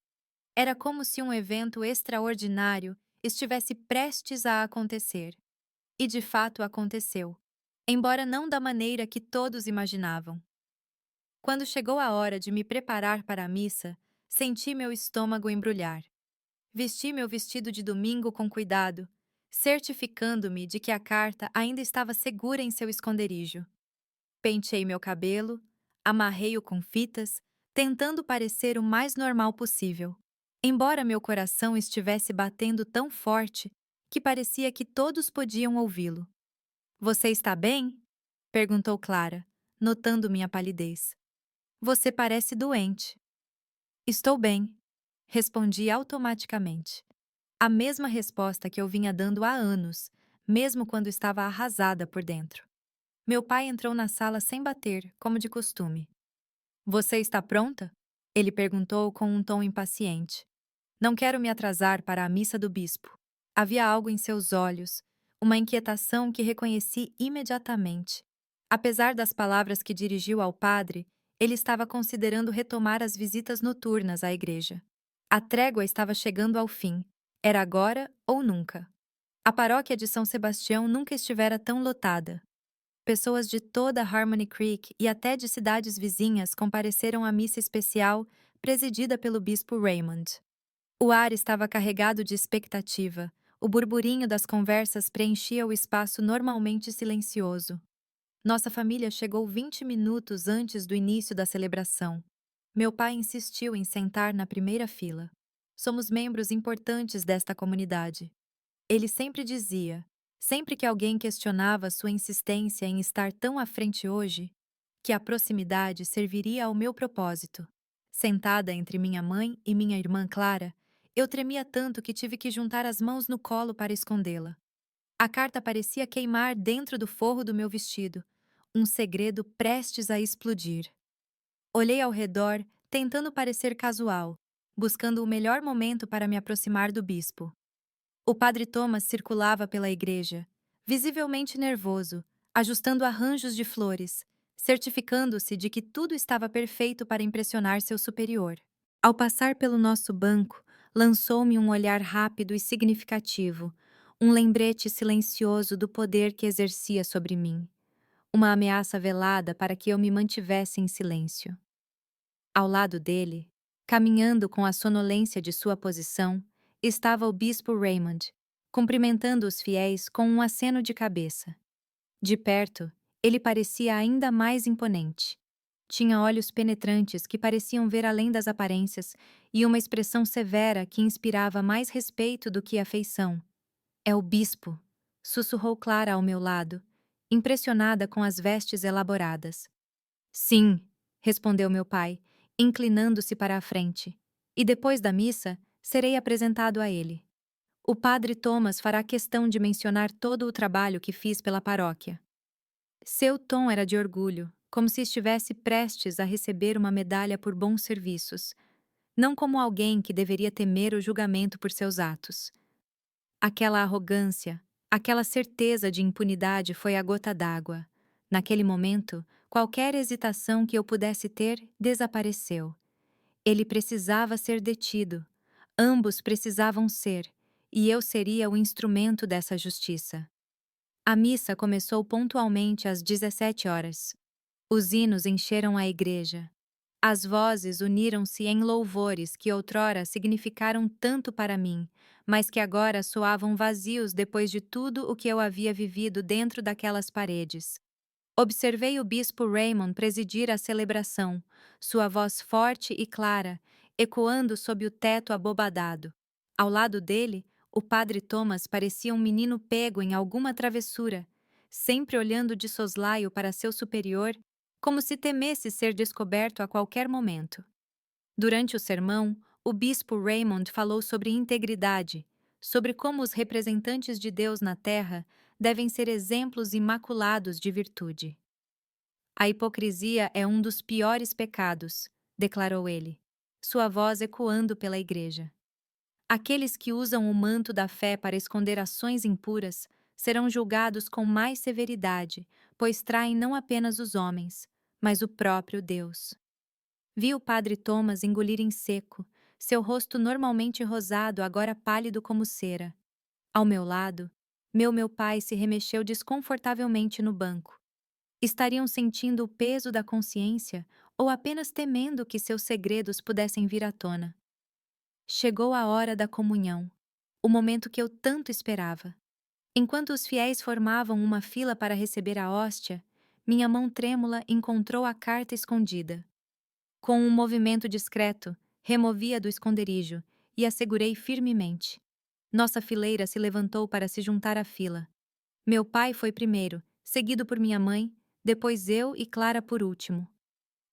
Era como se um evento extraordinário estivesse prestes a acontecer. E de fato aconteceu, embora não da maneira que todos imaginavam. Quando chegou a hora de me preparar para a missa, senti meu estômago embrulhar. Vesti meu vestido de domingo com cuidado, certificando-me de que a carta ainda estava segura em seu esconderijo. Penteei meu cabelo, amarrei-o com fitas, tentando parecer o mais normal possível, embora meu coração estivesse batendo tão forte que parecia que todos podiam ouvi-lo. "Você está bem?" perguntou Clara, notando minha palidez. "Você parece doente." "Estou bem", respondi automaticamente. A mesma resposta que eu vinha dando há anos, mesmo quando estava arrasada por dentro. Meu pai entrou na sala sem bater, como de costume. "Você está pronta?" Ele perguntou com um tom impaciente. "Não quero me atrasar para a missa do bispo." Havia algo em seus olhos, uma inquietação que reconheci imediatamente. Apesar das palavras que dirigiu ao padre, ele estava considerando retomar as visitas noturnas à igreja. A trégua estava chegando ao fim. Era agora ou nunca. A paróquia de São Sebastião nunca estivera tão lotada. Pessoas de toda Harmony Creek e até de cidades vizinhas compareceram à missa especial presidida pelo bispo Raymond. O ar estava carregado de expectativa. O burburinho das conversas preenchia o espaço normalmente silencioso. Nossa família chegou 20 minutos antes do início da celebração. Meu pai insistiu em sentar na primeira fila. Somos membros importantes desta comunidade. Ele sempre dizia, sempre que alguém questionava sua insistência em estar tão à frente hoje, que a proximidade serviria ao meu propósito. Sentada entre minha mãe e minha irmã Clara, eu tremia tanto que tive que juntar as mãos no colo para escondê-la. A carta parecia queimar dentro do forro do meu vestido, um segredo prestes a explodir. Olhei ao redor, tentando parecer casual, buscando o melhor momento para me aproximar do bispo. O padre Thomas circulava pela igreja, visivelmente nervoso, ajustando arranjos de flores, certificando-se de que tudo estava perfeito para impressionar seu superior. Ao passar pelo nosso banco, lançou-me um olhar rápido e significativo, um lembrete silencioso do poder que exercia sobre mim, uma ameaça velada para que eu me mantivesse em silêncio. Ao lado dele, caminhando com a sonolência de sua posição, estava o bispo Raymond, cumprimentando os fiéis com um aceno de cabeça. De perto, ele parecia ainda mais imponente. Tinha olhos penetrantes que pareciam ver além das aparências e uma expressão severa que inspirava mais respeito do que afeição. "É o bispo", sussurrou Clara ao meu lado, impressionada com as vestes elaboradas. "Sim", respondeu meu pai, inclinando-se para a frente. "E depois da missa, serei apresentado a ele." O padre Thomas fará questão de mencionar todo o trabalho que fiz pela paróquia. Seu tom era de orgulho, como se estivesse prestes a receber uma medalha por bons serviços, não como alguém que deveria temer o julgamento por seus atos. Aquela arrogância, aquela certeza de impunidade foi a gota d'água. Naquele momento, qualquer hesitação que eu pudesse ter desapareceu. Ele precisava ser detido. Ambos precisavam ser, e eu seria o instrumento dessa justiça. A missa começou pontualmente às 17 horas. Os hinos encheram a igreja. As vozes uniram-se em louvores que outrora significaram tanto para mim, mas que agora soavam vazios depois de tudo o que eu havia vivido dentro daquelas paredes. Observei o bispo Raymond presidir a celebração, sua voz forte e clara, ecoando sob o teto abobadado. Ao lado dele, o padre Thomas parecia um menino pego em alguma travessura, sempre olhando de soslaio para seu superior, como se temesse ser descoberto a qualquer momento. Durante o sermão, o bispo Raymond falou sobre integridade, sobre como os representantes de Deus na terra devem ser exemplos imaculados de virtude. A hipocrisia é um dos piores pecados, declarou ele, sua voz ecoando pela igreja. Aqueles que usam o manto da fé para esconder ações impuras serão julgados com mais severidade, pois traem não apenas os homens, mas o próprio Deus. Vi o padre Thomas engolir em seco, seu rosto normalmente rosado agora pálido como cera. Ao meu lado, meu pai se remexeu desconfortavelmente no banco. Estariam sentindo o peso da consciência ou apenas temendo que seus segredos pudessem vir à tona? Chegou a hora da comunhão, o momento que eu tanto esperava. Enquanto os fiéis formavam uma fila para receber a hóstia, minha mão trêmula encontrou a carta escondida. Com um movimento discreto, removi-a do esconderijo e a segurei firmemente. Nossa fileira se levantou para se juntar à fila. Meu pai foi primeiro, seguido por minha mãe, depois eu e Clara por último.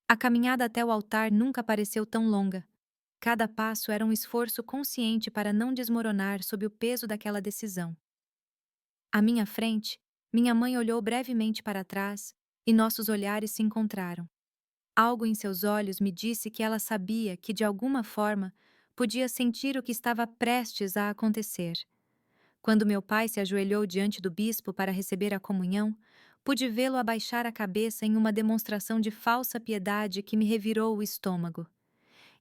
A caminhada até o altar nunca pareceu tão longa. Cada passo era um esforço consciente para não desmoronar sob o peso daquela decisão. À minha frente, minha mãe olhou brevemente para trás e nossos olhares se encontraram. Algo em seus olhos me disse que ela sabia que, de alguma forma, podia sentir o que estava prestes a acontecer. Quando meu pai se ajoelhou diante do bispo para receber a comunhão, pude vê-lo abaixar a cabeça em uma demonstração de falsa piedade que me revirou o estômago.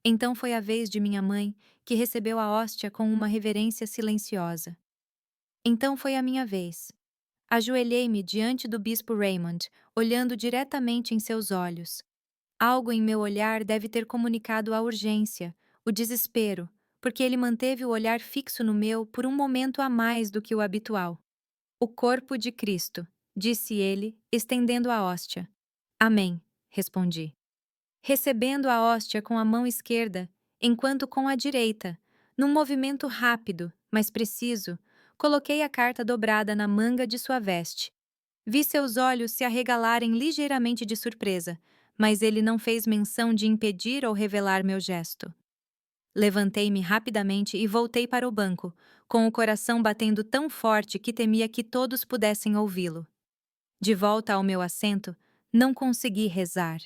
Então foi a vez de minha mãe, que recebeu a hóstia com uma reverência silenciosa. Então foi a minha vez. Ajoelhei-me diante do bispo Raymond, olhando diretamente em seus olhos. Algo em meu olhar deve ter comunicado a urgência, o desespero, porque ele manteve o olhar fixo no meu por um momento a mais do que o habitual. O corpo de Cristo, disse ele, estendendo a hóstia. Amém, respondi. Recebendo a hóstia com a mão esquerda, enquanto com a direita, num movimento rápido, mas preciso, coloquei a carta dobrada na manga de sua veste. Vi seus olhos se arregalarem ligeiramente de surpresa, mas ele não fez menção de impedir ou revelar meu gesto. Levantei-me rapidamente e voltei para o banco, com o coração batendo tão forte que temia que todos pudessem ouvi-lo. De volta ao meu assento, não consegui rezar.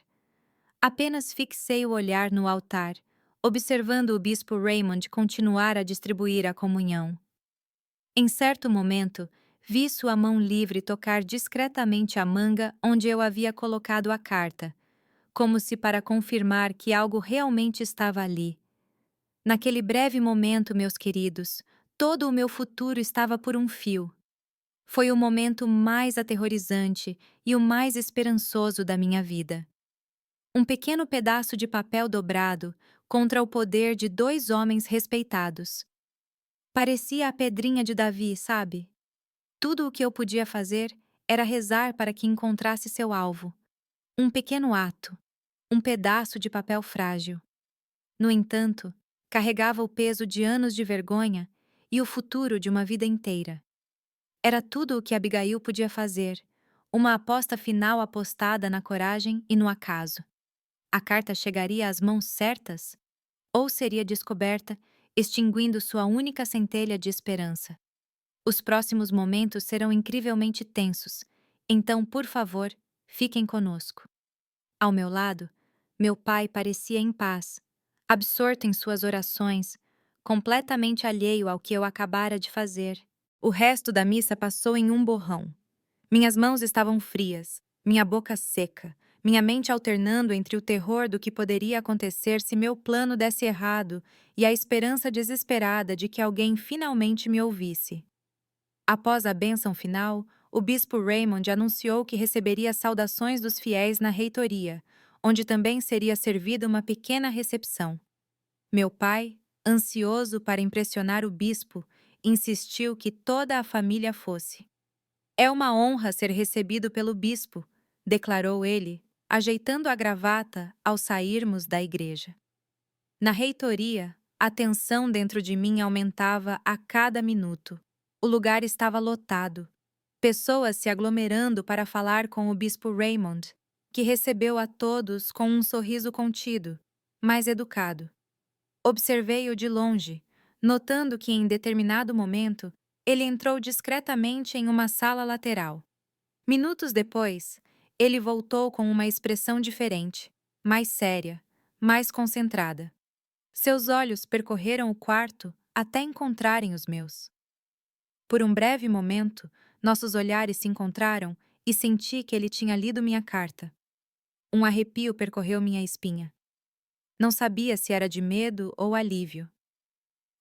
Apenas fixei o olhar no altar, observando o bispo Raymond continuar a distribuir a comunhão. Em certo momento, vi sua mão livre tocar discretamente a manga onde eu havia colocado a carta, como se para confirmar que algo realmente estava ali. Naquele breve momento, meus queridos, todo o meu futuro estava por um fio. Foi o momento mais aterrorizante e o mais esperançoso da minha vida. Um pequeno pedaço de papel dobrado contra o poder de dois homens respeitados. Parecia a pedrinha de Davi, sabe? Tudo o que eu podia fazer era rezar para que encontrasse seu alvo. Um pequeno ato, um pedaço de papel frágil. No entanto, carregava o peso de anos de vergonha e o futuro de uma vida inteira. Era tudo o que Abigail podia fazer, uma aposta final apostada na coragem e no acaso. A carta chegaria às mãos certas? Ou seria descoberta extinguindo sua única centelha de esperança. Os próximos momentos serão incrivelmente tensos, então, por favor, fiquem conosco. Ao meu lado, meu pai parecia em paz, absorto em suas orações, completamente alheio ao que eu acabara de fazer. O resto da missa passou em um borrão. Minhas mãos estavam frias, minha boca seca, minha mente alternando entre o terror do que poderia acontecer se meu plano desse errado e a esperança desesperada de que alguém finalmente me ouvisse. Após a bênção final, o bispo Raymond anunciou que receberia saudações dos fiéis na reitoria, onde também seria servida uma pequena recepção. Meu pai, ansioso para impressionar o bispo, insistiu que toda a família fosse. É uma honra ser recebido pelo bispo, declarou ele, ajeitando a gravata ao sairmos da igreja. Na reitoria, a tensão dentro de mim aumentava a cada minuto. O lugar estava lotado. Pessoas se aglomerando para falar com o bispo Raymond, que recebeu a todos com um sorriso contido, mas educado. Observei-o de longe, notando que em determinado momento ele entrou discretamente em uma sala lateral. Minutos depois, ele voltou com uma expressão diferente, mais séria, mais concentrada. Seus olhos percorreram o quarto até encontrarem os meus. Por um breve momento, nossos olhares se encontraram e senti que ele tinha lido minha carta. Um arrepio percorreu minha espinha. Não sabia se era de medo ou alívio.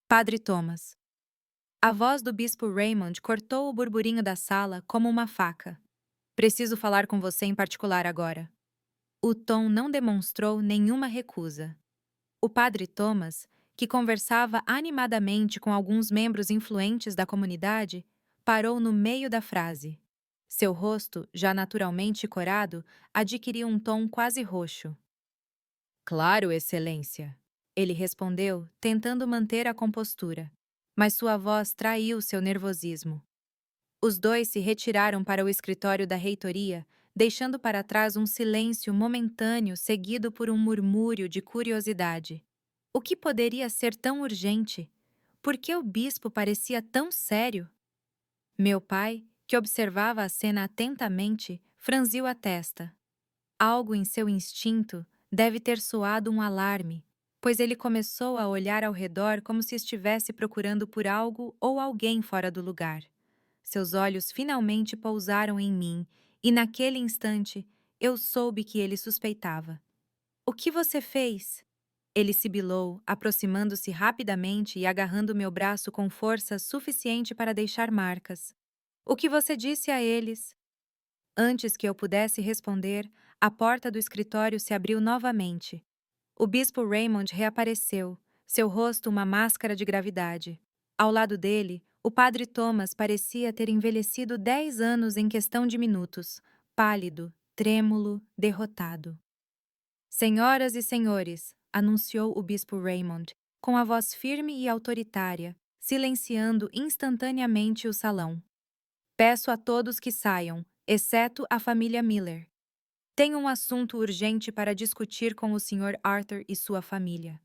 Padre Thomas. A voz do bispo Raymond cortou o burburinho da sala como uma faca. Preciso falar com você em particular agora. O tom não demonstrou nenhuma recusa. O padre Thomas, que conversava animadamente com alguns membros influentes da comunidade, parou no meio da frase. Seu rosto, já naturalmente corado, adquiriu um tom quase roxo. Claro, Excelência, ele respondeu, tentando manter a compostura. Mas sua voz traiu seu nervosismo. Os dois se retiraram para o escritório da reitoria, deixando para trás um silêncio momentâneo seguido por um murmúrio de curiosidade. O que poderia ser tão urgente? Por que o bispo parecia tão sério? Meu pai, que observava a cena atentamente, franziu a testa. Algo em seu instinto deve ter soado um alarme, pois ele começou a olhar ao redor como se estivesse procurando por algo ou alguém fora do lugar. Seus olhos finalmente pousaram em mim e, naquele instante, eu soube que ele suspeitava. O que você fez? Ele sibilou, aproximando-se rapidamente e agarrando meu braço com força suficiente para deixar marcas. O que você disse a eles? Antes que eu pudesse responder, a porta do escritório se abriu novamente. O bispo Raymond reapareceu, seu rosto uma máscara de gravidade. Ao lado dele, o padre Thomas parecia ter envelhecido 10 anos em questão de minutos, pálido, trêmulo, derrotado. Senhoras e senhores, anunciou o bispo Raymond, com a voz firme e autoritária, silenciando instantaneamente o salão. Peço a todos que saiam, exceto a família Miller. Tenho um assunto urgente para discutir com o Sr. Arthur e sua família.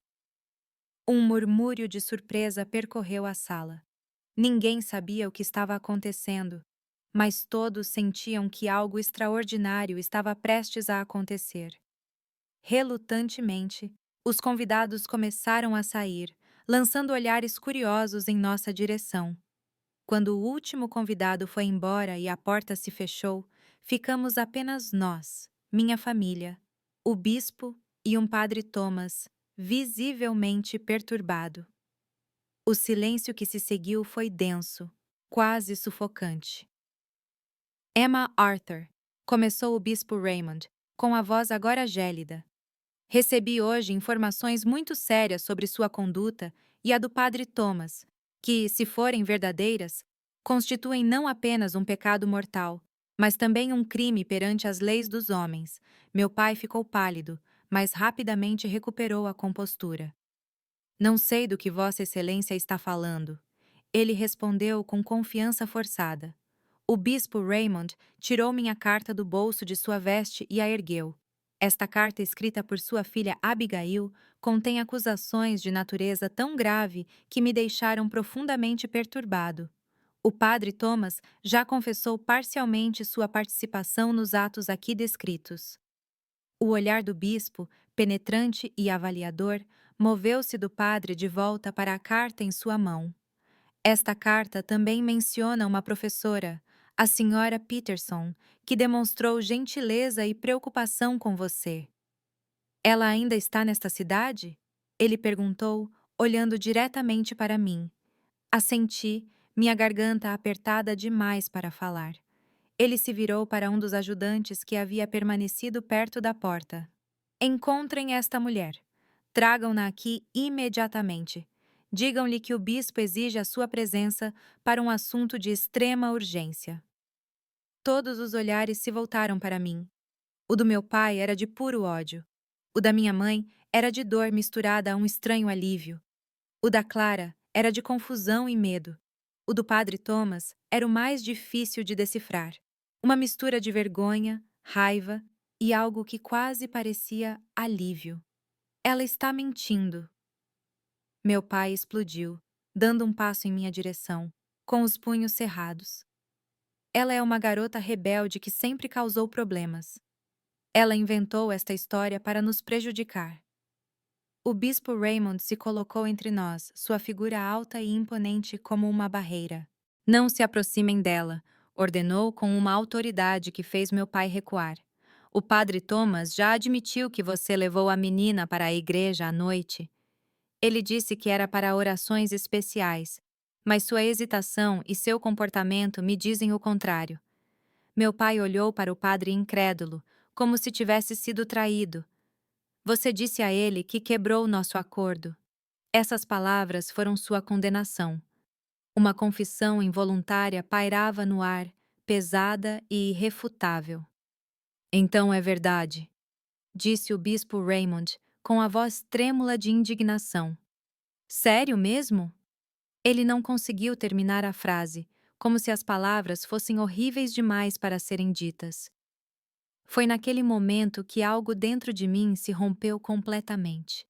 Um murmúrio de surpresa percorreu a sala. Ninguém sabia o que estava acontecendo, mas todos sentiam que algo extraordinário estava prestes a acontecer. Relutantemente, os convidados começaram a sair, lançando olhares curiosos em nossa direção. Quando o último convidado foi embora e a porta se fechou, ficamos apenas nós, minha família, o bispo e um padre Thomas, visivelmente perturbado. O silêncio que se seguiu foi denso, quase sufocante. Emma Arthur, começou o bispo Raymond, com a voz agora gélida. Recebi hoje informações muito sérias sobre sua conduta e a do padre Thomas, que, se forem verdadeiras, constituem não apenas um pecado mortal, mas também um crime perante as leis dos homens. Meu pai ficou pálido, mas rapidamente recuperou a compostura. Não sei do que Vossa Excelência está falando. Ele respondeu com confiança forçada. O bispo Raymond tirou minha carta do bolso de sua veste e a ergueu. Esta carta, escrita por sua filha Abigail, contém acusações de natureza tão grave que me deixaram profundamente perturbado. O padre Thomas já confessou parcialmente sua participação nos atos aqui descritos. O olhar do bispo, penetrante e avaliador, moveu-se do padre de volta para a carta em sua mão. Esta carta também menciona uma professora, a senhora Peterson, que demonstrou gentileza e preocupação com você. Ela ainda está nesta cidade? Ele perguntou, olhando diretamente para mim. Assenti, minha garganta apertada demais para falar. Ele se virou para um dos ajudantes que havia permanecido perto da porta. Encontrem esta mulher. Tragam-na aqui imediatamente. Digam-lhe que o bispo exige a sua presença para um assunto de extrema urgência. Todos os olhares se voltaram para mim. O do meu pai era de puro ódio. O da minha mãe era de dor misturada a um estranho alívio. O da Clara era de confusão e medo. O do padre Thomas era o mais difícil de decifrar. Uma mistura de vergonha, raiva e algo que quase parecia alívio. Ela está mentindo. Meu pai explodiu, dando um passo em minha direção, com os punhos cerrados. Ela é uma garota rebelde que sempre causou problemas. Ela inventou esta história para nos prejudicar. O bispo Raymond se colocou entre nós, sua figura alta e imponente como uma barreira. Não se aproximem dela, ordenou com uma autoridade que fez meu pai recuar. O padre Thomas já admitiu que você levou a menina para a igreja à noite. Ele disse que era para orações especiais, mas sua hesitação e seu comportamento me dizem o contrário. Meu pai olhou para o padre incrédulo, como se tivesse sido traído. Você disse a ele que quebrou nosso acordo. Essas palavras foram sua condenação. Uma confissão involuntária pairava no ar, pesada e irrefutável. Então é verdade, disse o bispo Raymond, com a voz trêmula de indignação. Sério mesmo? Ele não conseguiu terminar a frase, como se as palavras fossem horríveis demais para serem ditas. Foi naquele momento que algo dentro de mim se rompeu completamente.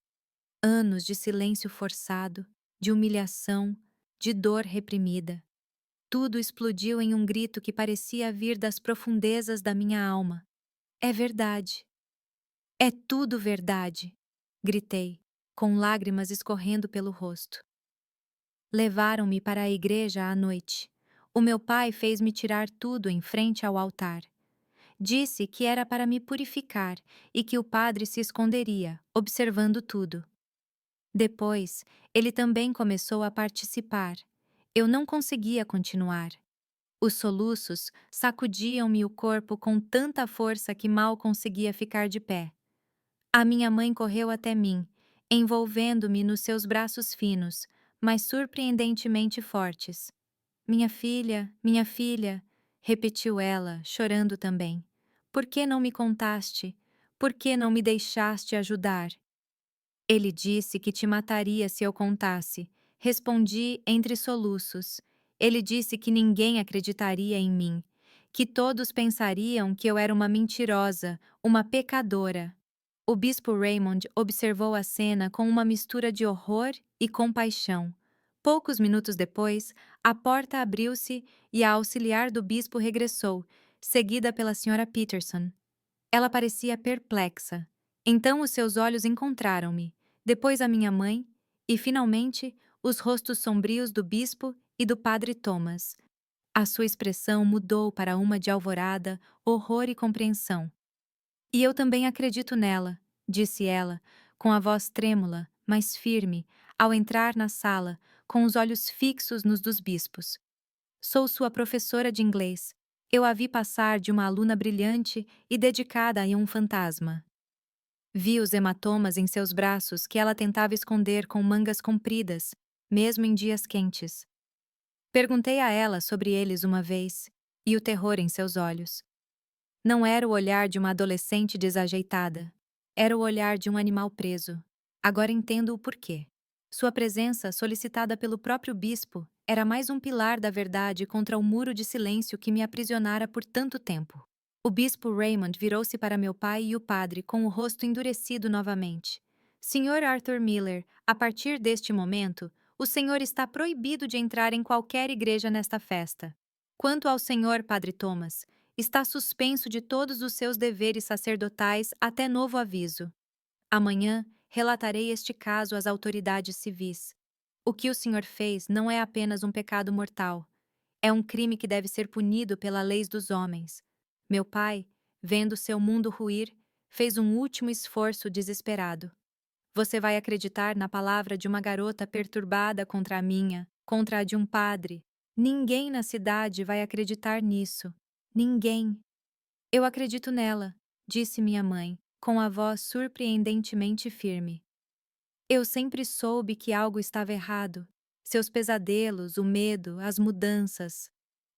Anos de silêncio forçado, de humilhação, de dor reprimida. Tudo explodiu em um grito que parecia vir das profundezas da minha alma. É verdade. É tudo verdade, gritei, com lágrimas escorrendo pelo rosto. Levaram-me para a igreja à noite. O meu pai fez-me tirar tudo em frente ao altar. Disse que era para me purificar e que o padre se esconderia, observando tudo. Depois, ele também começou a participar. Eu não conseguia continuar. Os soluços sacudiam-me o corpo com tanta força que mal conseguia ficar de pé. A minha mãe correu até mim, envolvendo-me nos seus braços finos, mas surpreendentemente fortes. Minha filha, repetiu ela, chorando também. Por que não me contaste? Por que não me deixaste ajudar? Ele disse que te mataria se eu contasse. Respondi entre soluços. Ele disse que ninguém acreditaria em mim, que todos pensariam que eu era uma mentirosa, uma pecadora. O bispo Raymond observou a cena com uma mistura de horror e compaixão. Poucos minutos depois, a porta abriu-se e a auxiliar do bispo regressou, seguida pela senhora Peterson. Ela parecia perplexa. Então os seus olhos encontraram-me, depois a minha mãe e, finalmente, os rostos sombrios do bispo e do padre Thomas. A sua expressão mudou para uma de alvorada, horror e compreensão. E eu também acredito nela, disse ela, com a voz trêmula, mas firme, ao entrar na sala, com os olhos fixos nos dos bispos. Sou sua professora de inglês. Eu a vi passar de uma aluna brilhante e dedicada a um fantasma. Vi os hematomas em seus braços que ela tentava esconder com mangas compridas, mesmo em dias quentes. Perguntei a ela sobre eles uma vez, e o terror em seus olhos. Não era o olhar de uma adolescente desajeitada. Era o olhar de um animal preso. Agora entendo o porquê. Sua presença, solicitada pelo próprio bispo, era mais um pilar da verdade contra o muro de silêncio que me aprisionara por tanto tempo. O bispo Raymond virou-se para meu pai e o padre com o rosto endurecido novamente. Senhor Arthur Miller, a partir deste momento, o senhor está proibido de entrar em qualquer igreja nesta festa. Quanto ao senhor Padre Thomas, está suspenso de todos os seus deveres sacerdotais até novo aviso. Amanhã, relatarei este caso às autoridades civis. O que o senhor fez não é apenas um pecado mortal. É um crime que deve ser punido pela lei dos homens. Meu pai, vendo seu mundo ruir, fez um último esforço desesperado. Você vai acreditar na palavra de uma garota perturbada contra a minha, contra a de um padre. Ninguém na cidade vai acreditar nisso. Ninguém. Eu acredito nela, disse minha mãe, com a voz surpreendentemente firme. Eu sempre soube que algo estava errado. Seus pesadelos, o medo, as mudanças.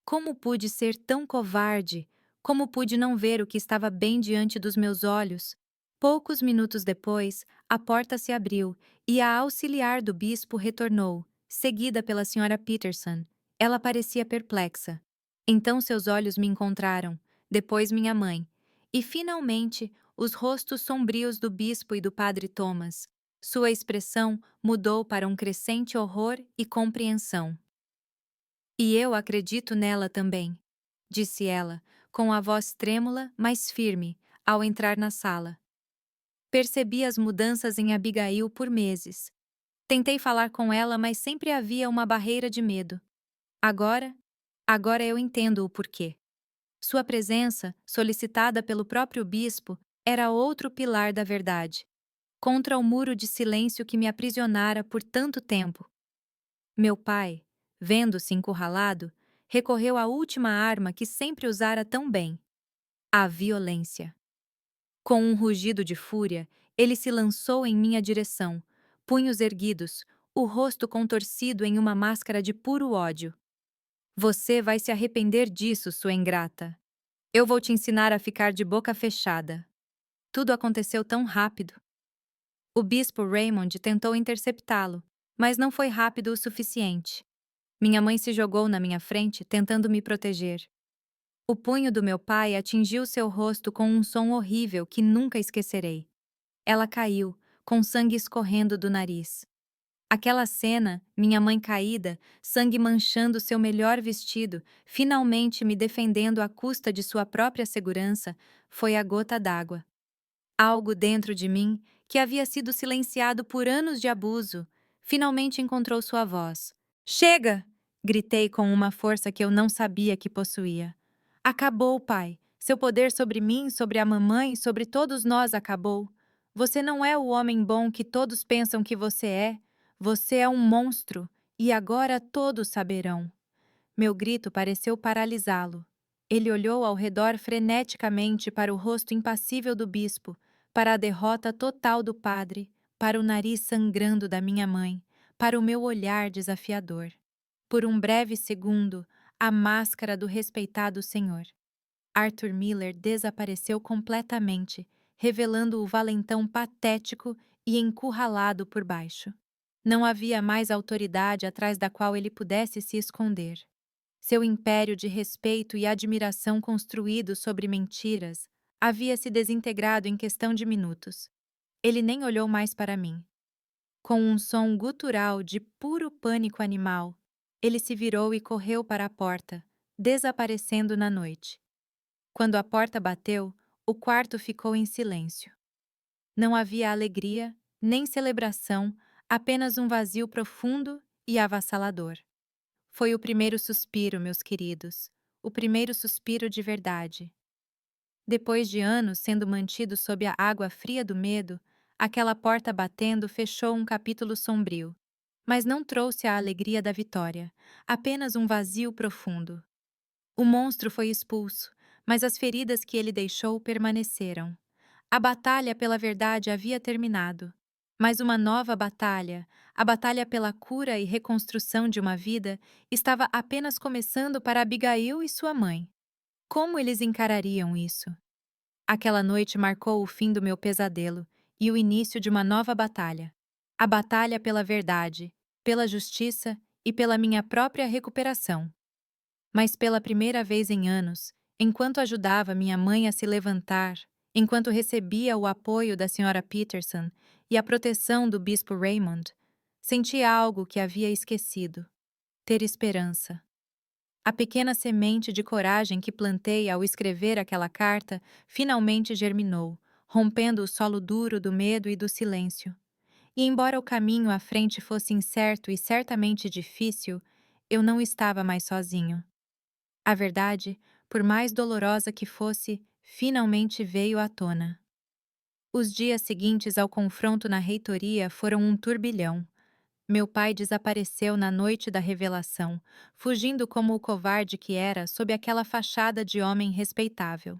Como pude ser tão covarde? Como pude não ver o que estava bem diante dos meus olhos? Poucos minutos depois, a porta se abriu e a auxiliar do bispo retornou, seguida pela senhora Peterson. Ela parecia perplexa. Então seus olhos me encontraram, depois minha mãe, e finalmente os rostos sombrios do bispo e do padre Thomas. Sua expressão mudou para um crescente horror e compreensão. E eu acredito nela também, disse ela, com a voz trêmula, mas firme, ao entrar na sala. Percebi as mudanças em Abigail por meses. Tentei falar com ela, mas sempre havia uma barreira de medo. Agora, agora eu entendo o porquê. Sua presença, solicitada pelo próprio bispo, era outro pilar da verdade, contra o muro de silêncio que me aprisionara por tanto tempo. Meu pai, vendo-se encurralado, recorreu à última arma que sempre usara tão bem: a violência. Com um rugido de fúria, ele se lançou em minha direção, punhos erguidos, o rosto contorcido em uma máscara de puro ódio. Você vai se arrepender disso, sua ingrata. Eu vou te ensinar a ficar de boca fechada. Tudo aconteceu tão rápido. O bispo Raymond tentou interceptá-lo, mas não foi rápido o suficiente. Minha mãe se jogou na minha frente, tentando me proteger. O punho do meu pai atingiu seu rosto com um som horrível que nunca esquecerei. Ela caiu, com sangue escorrendo do nariz. Aquela cena, minha mãe caída, sangue manchando seu melhor vestido, finalmente me defendendo à custa de sua própria segurança, foi a gota d'água. Algo dentro de mim, que havia sido silenciado por anos de abuso, finalmente encontrou sua voz. Chega! Gritei com uma força que eu não sabia que possuía. Acabou, pai. Seu poder sobre mim, sobre a mamãe, sobre todos nós acabou. Você não é o homem bom que todos pensam que você é. Você é um monstro, e agora todos saberão. Meu grito pareceu paralisá-lo. Ele olhou ao redor freneticamente para o rosto impassível do bispo, para a derrota total do padre, para o nariz sangrando da minha mãe, para o meu olhar desafiador. Por um breve segundo, a máscara do respeitado senhor. Arthur Miller desapareceu completamente, revelando o valentão patético e encurralado por baixo. Não havia mais autoridade atrás da qual ele pudesse se esconder. Seu império de respeito e admiração construído sobre mentiras havia se desintegrado em questão de minutos. Ele nem olhou mais para mim. Com um som gutural de puro pânico animal, ele se virou e correu para a porta, desaparecendo na noite. Quando a porta bateu, o quarto ficou em silêncio. Não havia alegria, nem celebração, apenas um vazio profundo e avassalador. Foi o primeiro suspiro, meus queridos, o primeiro suspiro de verdade. Depois de anos sendo mantido sob a água fria do medo, aquela porta batendo fechou um capítulo sombrio. Mas não trouxe a alegria da vitória, apenas um vazio profundo. O monstro foi expulso, mas as feridas que ele deixou permaneceram. A batalha pela verdade havia terminado. Mas uma nova batalha, a batalha pela cura e reconstrução de uma vida, estava apenas começando para Abigail e sua mãe. Como eles encarariam isso? Aquela noite marcou o fim do meu pesadelo e o início de uma nova batalha. A batalha pela verdade, pela justiça e pela minha própria recuperação. Mas pela primeira vez em anos, Enquanto ajudava minha mãe a se levantar, enquanto recebia o apoio da senhora Peterson e a proteção do bispo Raymond, senti algo que havia esquecido: ter esperança. A pequena semente de coragem que plantei ao escrever aquela carta finalmente germinou, rompendo o solo duro do medo e do silêncio. E embora o caminho à frente fosse incerto e certamente difícil, eu não estava mais sozinho. A verdade, por mais dolorosa que fosse, finalmente veio à tona. Os dias seguintes ao confronto na reitoria foram um turbilhão. Meu pai desapareceu na noite da revelação, fugindo como o covarde que era sob aquela fachada de homem respeitável.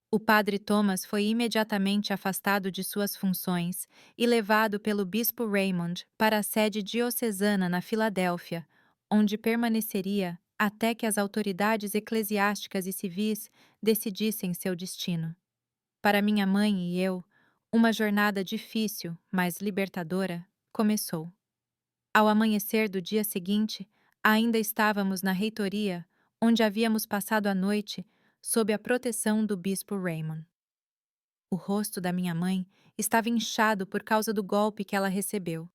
O padre Thomas foi imediatamente afastado de suas funções e levado pelo bispo Raymond para a sede diocesana na Filadélfia, onde permaneceria até que as autoridades eclesiásticas e civis decidissem seu destino. Para minha mãe e eu, uma jornada difícil, mas libertadora, começou. Ao amanhecer do dia seguinte, ainda estávamos na reitoria, onde havíamos passado a noite sob a proteção do bispo Raymond. O rosto da minha mãe estava inchado por causa do golpe que ela recebeu,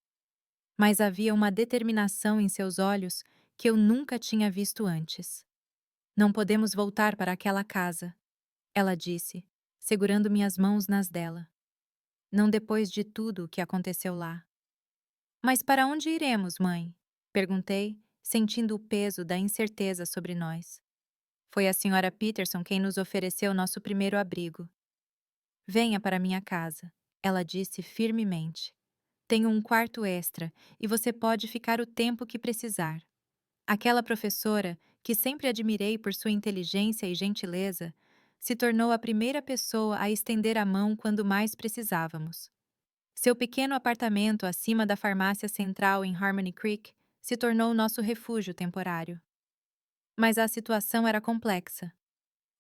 mas havia uma determinação em seus olhos que eu nunca tinha visto antes. Não podemos voltar para aquela casa, ela disse, segurando minhas mãos nas dela. Não depois de tudo o que aconteceu lá. Mas para onde iremos, mãe? Perguntei, sentindo o peso da incerteza sobre nós. Foi a senhora Peterson quem nos ofereceu nosso primeiro abrigo. Venha para minha casa, ela disse firmemente. Tenho um quarto extra e você pode ficar o tempo que precisar. Aquela professora, que sempre admirei por sua inteligência e gentileza, se tornou a primeira pessoa a estender a mão quando mais precisávamos. Seu pequeno apartamento acima da farmácia central em Harmony Creek se tornou nosso refúgio temporário. Mas a situação era complexa.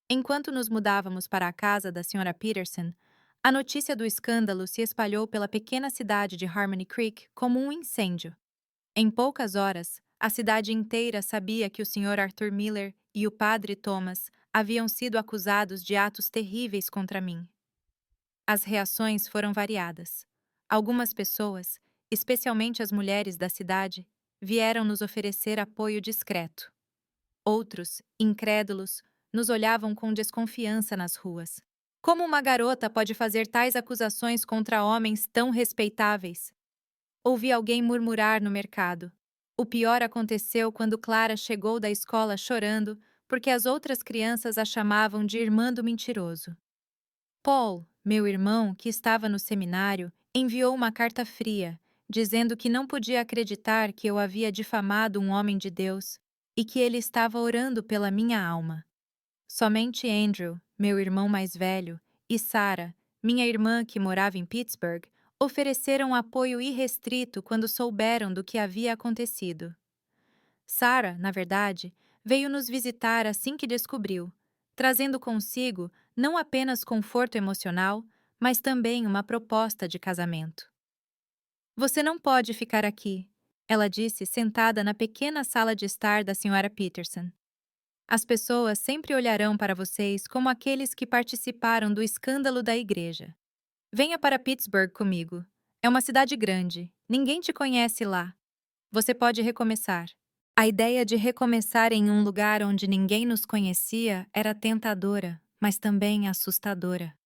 Enquanto nos mudávamos para a casa da Sra. Peterson, a notícia do escândalo se espalhou pela pequena cidade de Harmony Creek como um incêndio. Em poucas horas, a cidade inteira sabia que o Sr. Arthur Miller e o padre Thomas haviam sido acusados de atos terríveis contra mim. As reações foram variadas. Algumas pessoas, especialmente as mulheres da cidade, vieram nos oferecer apoio discreto. Outros, incrédulos, nos olhavam com desconfiança nas ruas. Como uma garota pode fazer tais acusações contra homens tão respeitáveis? Ouvi alguém murmurar no mercado. O pior aconteceu quando Clara chegou da escola chorando porque as outras crianças a chamavam de irmã do mentiroso. Paul, meu irmão, que estava no seminário, enviou uma carta fria, dizendo que não podia acreditar que eu havia difamado um homem de Deus e que ele estava orando pela minha alma. Somente Andrew, meu irmão mais velho, e Sarah, minha irmã que morava em Pittsburgh, ofereceram apoio irrestrito quando souberam do que havia acontecido. Sarah, na verdade, veio nos visitar assim que descobriu, trazendo consigo não apenas conforto emocional, mas também uma proposta de casamento. Você não pode ficar aqui, ela disse sentada na pequena sala de estar da Sra. Peterson. As pessoas sempre olharão para vocês como aqueles que participaram do escândalo da igreja. Venha para Pittsburgh comigo. É uma cidade grande. Ninguém te conhece lá. Você pode recomeçar. A ideia de recomeçar em um lugar onde ninguém nos conhecia era tentadora, mas também assustadora.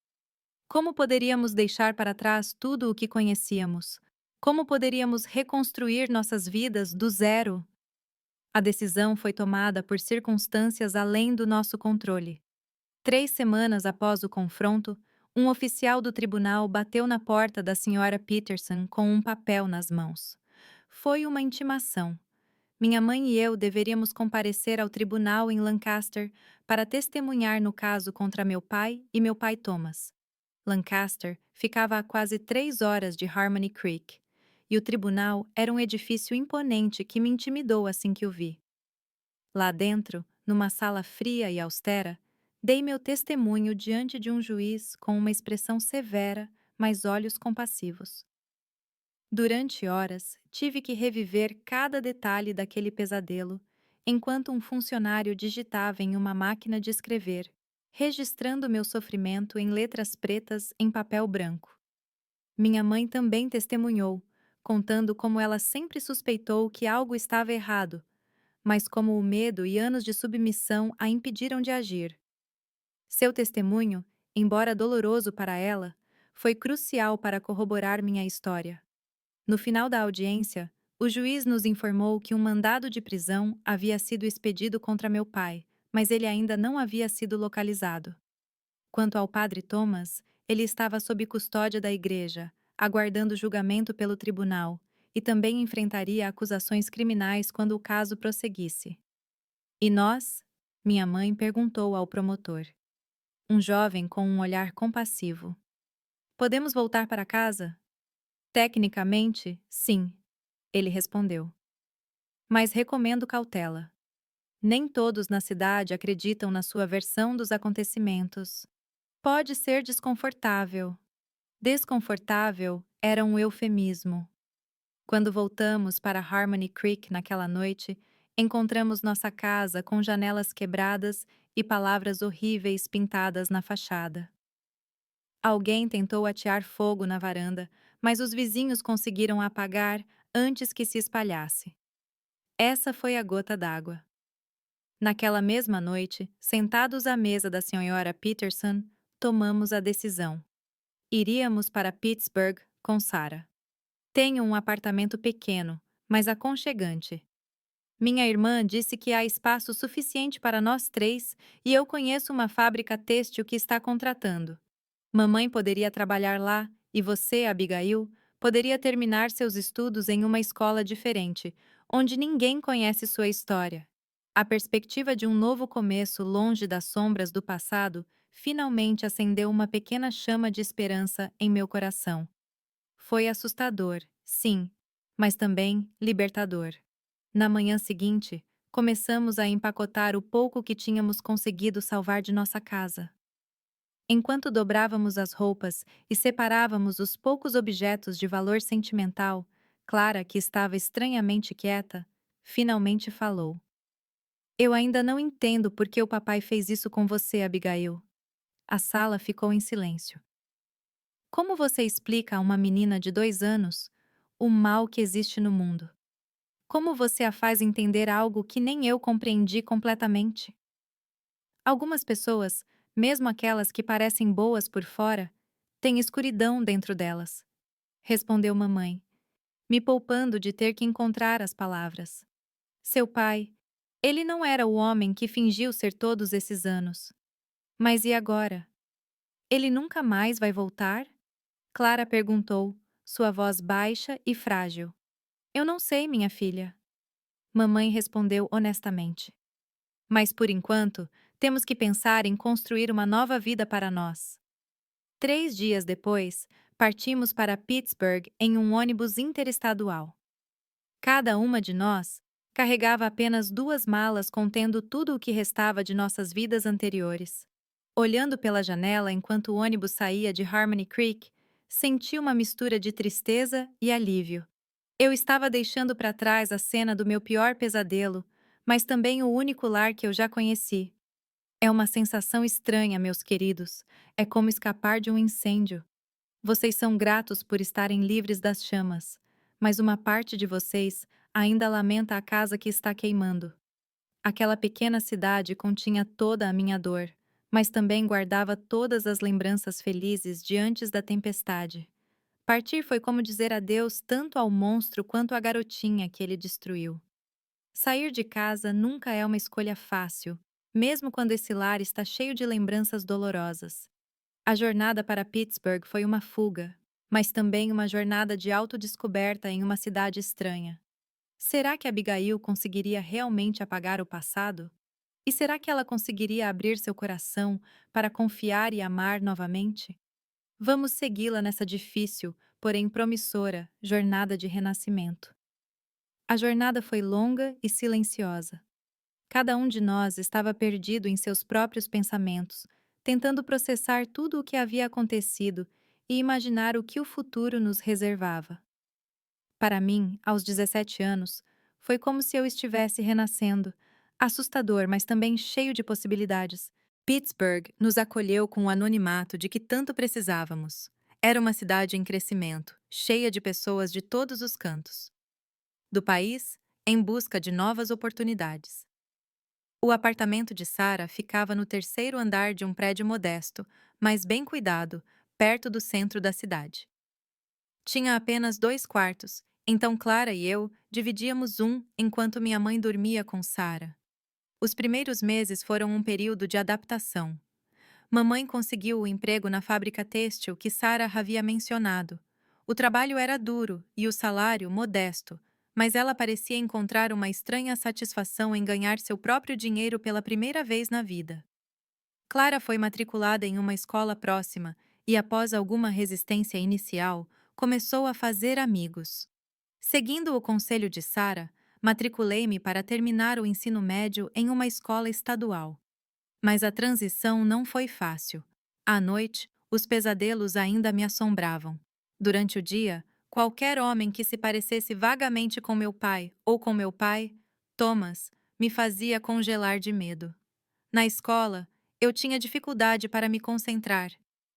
Como poderíamos deixar para trás tudo o que conhecíamos? Como poderíamos reconstruir nossas vidas do zero? A decisão foi tomada por circunstâncias além do nosso controle. 3 semanas após o confronto, um oficial do tribunal bateu na porta da Sra. Peterson com um papel nas mãos. Foi uma intimação. Minha mãe e eu deveríamos comparecer ao tribunal em Lancaster para testemunhar no caso contra meu pai e meu pai Thomas. Lancaster ficava a quase 3 horas de Harmony Creek, e o tribunal era um edifício imponente que me intimidou assim que o vi. Lá dentro, numa sala fria e austera, dei meu testemunho diante de um juiz com uma expressão severa, mas olhos compassivos. Durante horas, tive que reviver cada detalhe daquele pesadelo, enquanto um funcionário digitava em uma máquina de escrever registrando meu sofrimento em letras pretas em papel branco. Minha mãe também testemunhou, contando como ela sempre suspeitou que algo estava errado, mas como o medo e anos de submissão a impediram de agir. Seu testemunho, embora doloroso para ela, foi crucial para corroborar minha história. No final da audiência, o juiz nos informou que um mandado de prisão havia sido expedido contra meu pai, mas ele ainda não havia sido localizado. Quanto ao padre Thomas, ele estava sob custódia da igreja, aguardando julgamento pelo tribunal, e também enfrentaria acusações criminais quando o caso prosseguisse. E nós? Minha mãe perguntou ao promotor. Um jovem com um olhar compassivo. Podemos voltar para casa? Tecnicamente, sim, ele respondeu. Mas recomendo cautela. Nem todos na cidade acreditam na sua versão dos acontecimentos. Pode ser desconfortável. Desconfortável era um eufemismo. Quando voltamos para Harmony Creek naquela noite, encontramos nossa casa com janelas quebradas e palavras horríveis pintadas na fachada. Alguém tentou atear fogo na varanda, mas os vizinhos conseguiram apagar antes que se espalhasse. Essa foi a gota d'água. Naquela mesma noite, sentados à mesa da senhora Peterson, tomamos a decisão. Iríamos para Pittsburgh com Sarah. Tenho um apartamento pequeno, mas aconchegante. Minha irmã disse que há espaço suficiente para nós três e eu conheço uma fábrica têxtil que está contratando. Mamãe poderia trabalhar lá e você, Abigail, poderia terminar seus estudos em uma escola diferente, onde ninguém conhece sua história. A perspectiva de um novo começo longe das sombras do passado finalmente acendeu uma pequena chama de esperança em meu coração. Foi assustador, sim, mas também libertador. Na manhã seguinte, começamos a empacotar o pouco que tínhamos conseguido salvar de nossa casa. Enquanto dobrávamos as roupas e separávamos os poucos objetos de valor sentimental, Clara, que estava estranhamente quieta, finalmente falou. Eu ainda não entendo por que o papai fez isso com você, Abigail. A sala ficou em silêncio. Como você explica a uma menina de 2 anos o mal que existe no mundo? Como você a faz entender algo que nem eu compreendi completamente? Algumas pessoas, mesmo aquelas que parecem boas por fora, têm escuridão dentro delas, respondeu mamãe, me poupando de ter que encontrar as palavras. Seu pai, ele não era o homem que fingiu ser todos esses anos. Mas e agora? Ele nunca mais vai voltar? Clara perguntou, sua voz baixa e frágil. Eu não sei, minha filha. Mamãe respondeu honestamente. Mas por enquanto, temos que pensar em construir uma nova vida para nós. 3 dias depois, partimos para Pittsburgh em um ônibus interestadual. Cada uma de nós carregava apenas 2 malas contendo tudo o que restava de nossas vidas anteriores. Olhando pela janela enquanto o ônibus saía de Harmony Creek, senti uma mistura de tristeza e alívio. Eu estava deixando para trás a cena do meu pior pesadelo, mas também o único lar que eu já conheci. É uma sensação estranha, meus queridos. É como escapar de um incêndio. Vocês são gratos por estarem livres das chamas, mas uma parte de vocês ainda lamenta a casa que está queimando. Aquela pequena cidade continha toda a minha dor, mas também guardava todas as lembranças felizes de antes da tempestade. Partir foi como dizer adeus tanto ao monstro quanto à garotinha que ele destruiu. Sair de casa nunca é uma escolha fácil, mesmo quando esse lar está cheio de lembranças dolorosas. A jornada para Pittsburgh foi uma fuga, mas também uma jornada de autodescoberta em uma cidade estranha. Será que Abigail conseguiria realmente apagar o passado? E será que ela conseguiria abrir seu coração para confiar e amar novamente? Vamos segui-la nessa difícil, porém promissora, jornada de renascimento. A jornada foi longa e silenciosa. Cada um de nós estava perdido em seus próprios pensamentos, tentando processar tudo o que havia acontecido e imaginar o que o futuro nos reservava. Para mim, aos 17 anos, foi como se eu estivesse renascendo, assustador, mas também cheio de possibilidades. Pittsburgh nos acolheu com o anonimato de que tanto precisávamos. Era uma cidade em crescimento, cheia de pessoas de todos os cantos do país, em busca de novas oportunidades. O apartamento de Sarah ficava no terceiro andar de um prédio modesto, mas bem cuidado, perto do centro da cidade. Tinha apenas 2 quartos, então Clara e eu dividíamos um enquanto minha mãe dormia com Sarah. Os primeiros meses foram um período de adaptação. Mamãe conseguiu o emprego na fábrica têxtil que Sarah havia mencionado. O trabalho era duro e o salário modesto, mas ela parecia encontrar uma estranha satisfação em ganhar seu próprio dinheiro pela primeira vez na vida. Clara foi matriculada em uma escola próxima e, após alguma resistência inicial, começou a fazer amigos. Seguindo o conselho de Sarah, matriculei-me para terminar o ensino médio em uma escola estadual. Mas a transição não foi fácil. À noite, os pesadelos ainda me assombravam. Durante o dia, qualquer homem que se parecesse vagamente com meu pai ou com meu pai, Thomas, me fazia congelar de medo. Na escola, eu tinha dificuldade para me concentrar,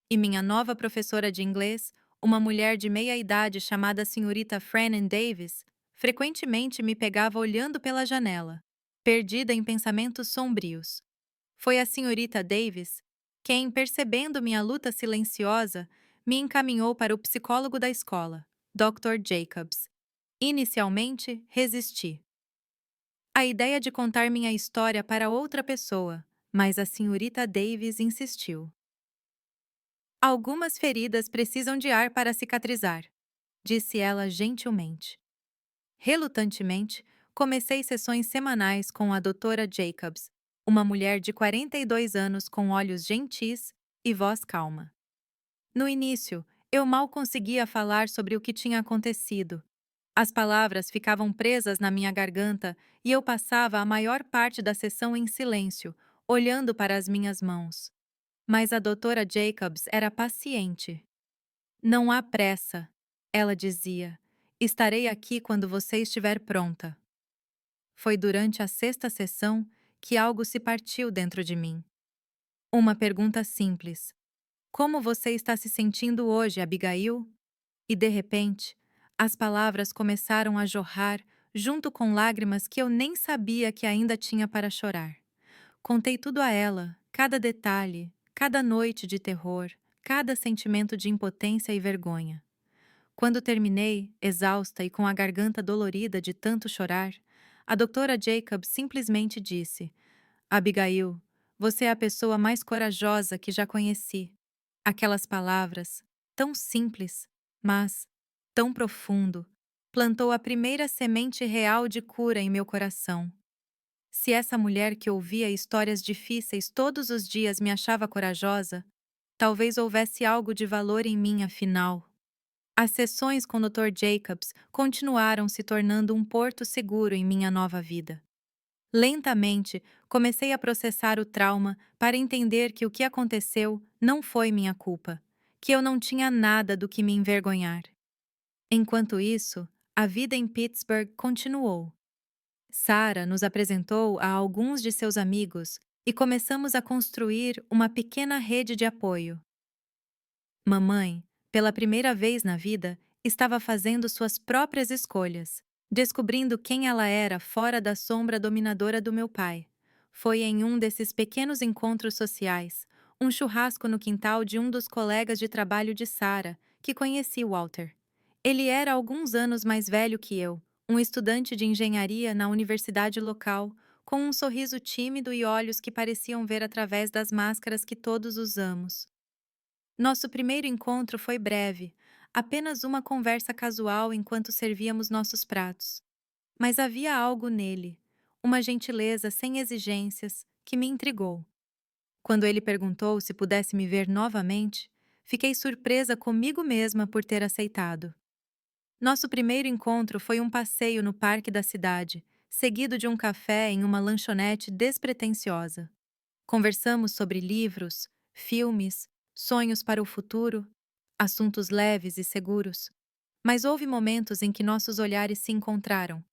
e minha nova professora de inglês, uma mulher de meia idade chamada senhorita Frenan Davis, frequentemente me pegava olhando pela janela, perdida em pensamentos sombrios. Foi a senhorita Davis quem, percebendo minha luta silenciosa, me encaminhou para o psicólogo da escola, Dr. Jacobs. Inicialmente, resisti. A ideia de contar minha história para outra pessoa, mas a senhorita Davis insistiu. Algumas feridas precisam de ar para cicatrizar, disse ela gentilmente. Relutantemente, comecei sessões semanais com a doutora Jacobs, uma mulher de 42 anos com olhos gentis e voz calma. No início, eu mal conseguia falar sobre o que tinha acontecido. As palavras ficavam presas na minha garganta e eu passava a maior parte da sessão em silêncio, olhando para as minhas mãos. Mas a doutora Jacobs era paciente. Não há pressa, ela dizia. Estarei aqui quando você estiver pronta. Foi durante a sexta sessão que algo se partiu dentro de mim. Uma pergunta simples. Como você está se sentindo hoje, Abigail? E de repente, as palavras começaram a jorrar junto com lágrimas que eu nem sabia que ainda tinha para chorar. Contei tudo a ela, cada detalhe, cada noite de terror, cada sentimento de impotência e vergonha. Quando terminei, exausta e com a garganta dolorida de tanto chorar, a doutora Jacob simplesmente disse: Abigail, você é a pessoa mais corajosa que já conheci. Aquelas palavras, tão simples, mas tão profundo, plantou a primeira semente real de cura em meu coração. Se essa mulher que ouvia histórias difíceis todos os dias me achava corajosa, talvez houvesse algo de valor em mim afinal. As sessões com o Dr. Jacobs continuaram se tornando um porto seguro em minha nova vida. Lentamente, comecei a processar o trauma para entender que o que aconteceu não foi minha culpa, que eu não tinha nada do que me envergonhar. Enquanto isso, a vida em Pittsburgh continuou. Sarah nos apresentou a alguns de seus amigos e começamos a construir uma pequena rede de apoio. Mamãe, pela primeira vez na vida, estava fazendo suas próprias escolhas, descobrindo quem ela era fora da sombra dominadora do meu pai. Foi em um desses pequenos encontros sociais, um churrasco no quintal de um dos colegas de trabalho de Sarah, que conheci Walter. Ele era alguns anos mais velho que eu, um estudante de engenharia na universidade local, com um sorriso tímido e olhos que pareciam ver através das máscaras que todos usamos. Nosso primeiro encontro foi breve, apenas uma conversa casual enquanto servíamos nossos pratos. Mas havia algo nele, uma gentileza sem exigências, que me intrigou. Quando ele perguntou se pudesse me ver novamente, fiquei surpresa comigo mesma por ter aceitado. Nosso primeiro encontro foi um passeio no parque da cidade, seguido de um café em uma lanchonete despretensiosa. Conversamos sobre livros, filmes, sonhos para o futuro, assuntos leves e seguros. Mas houve momentos em que nossos olhares se encontraram,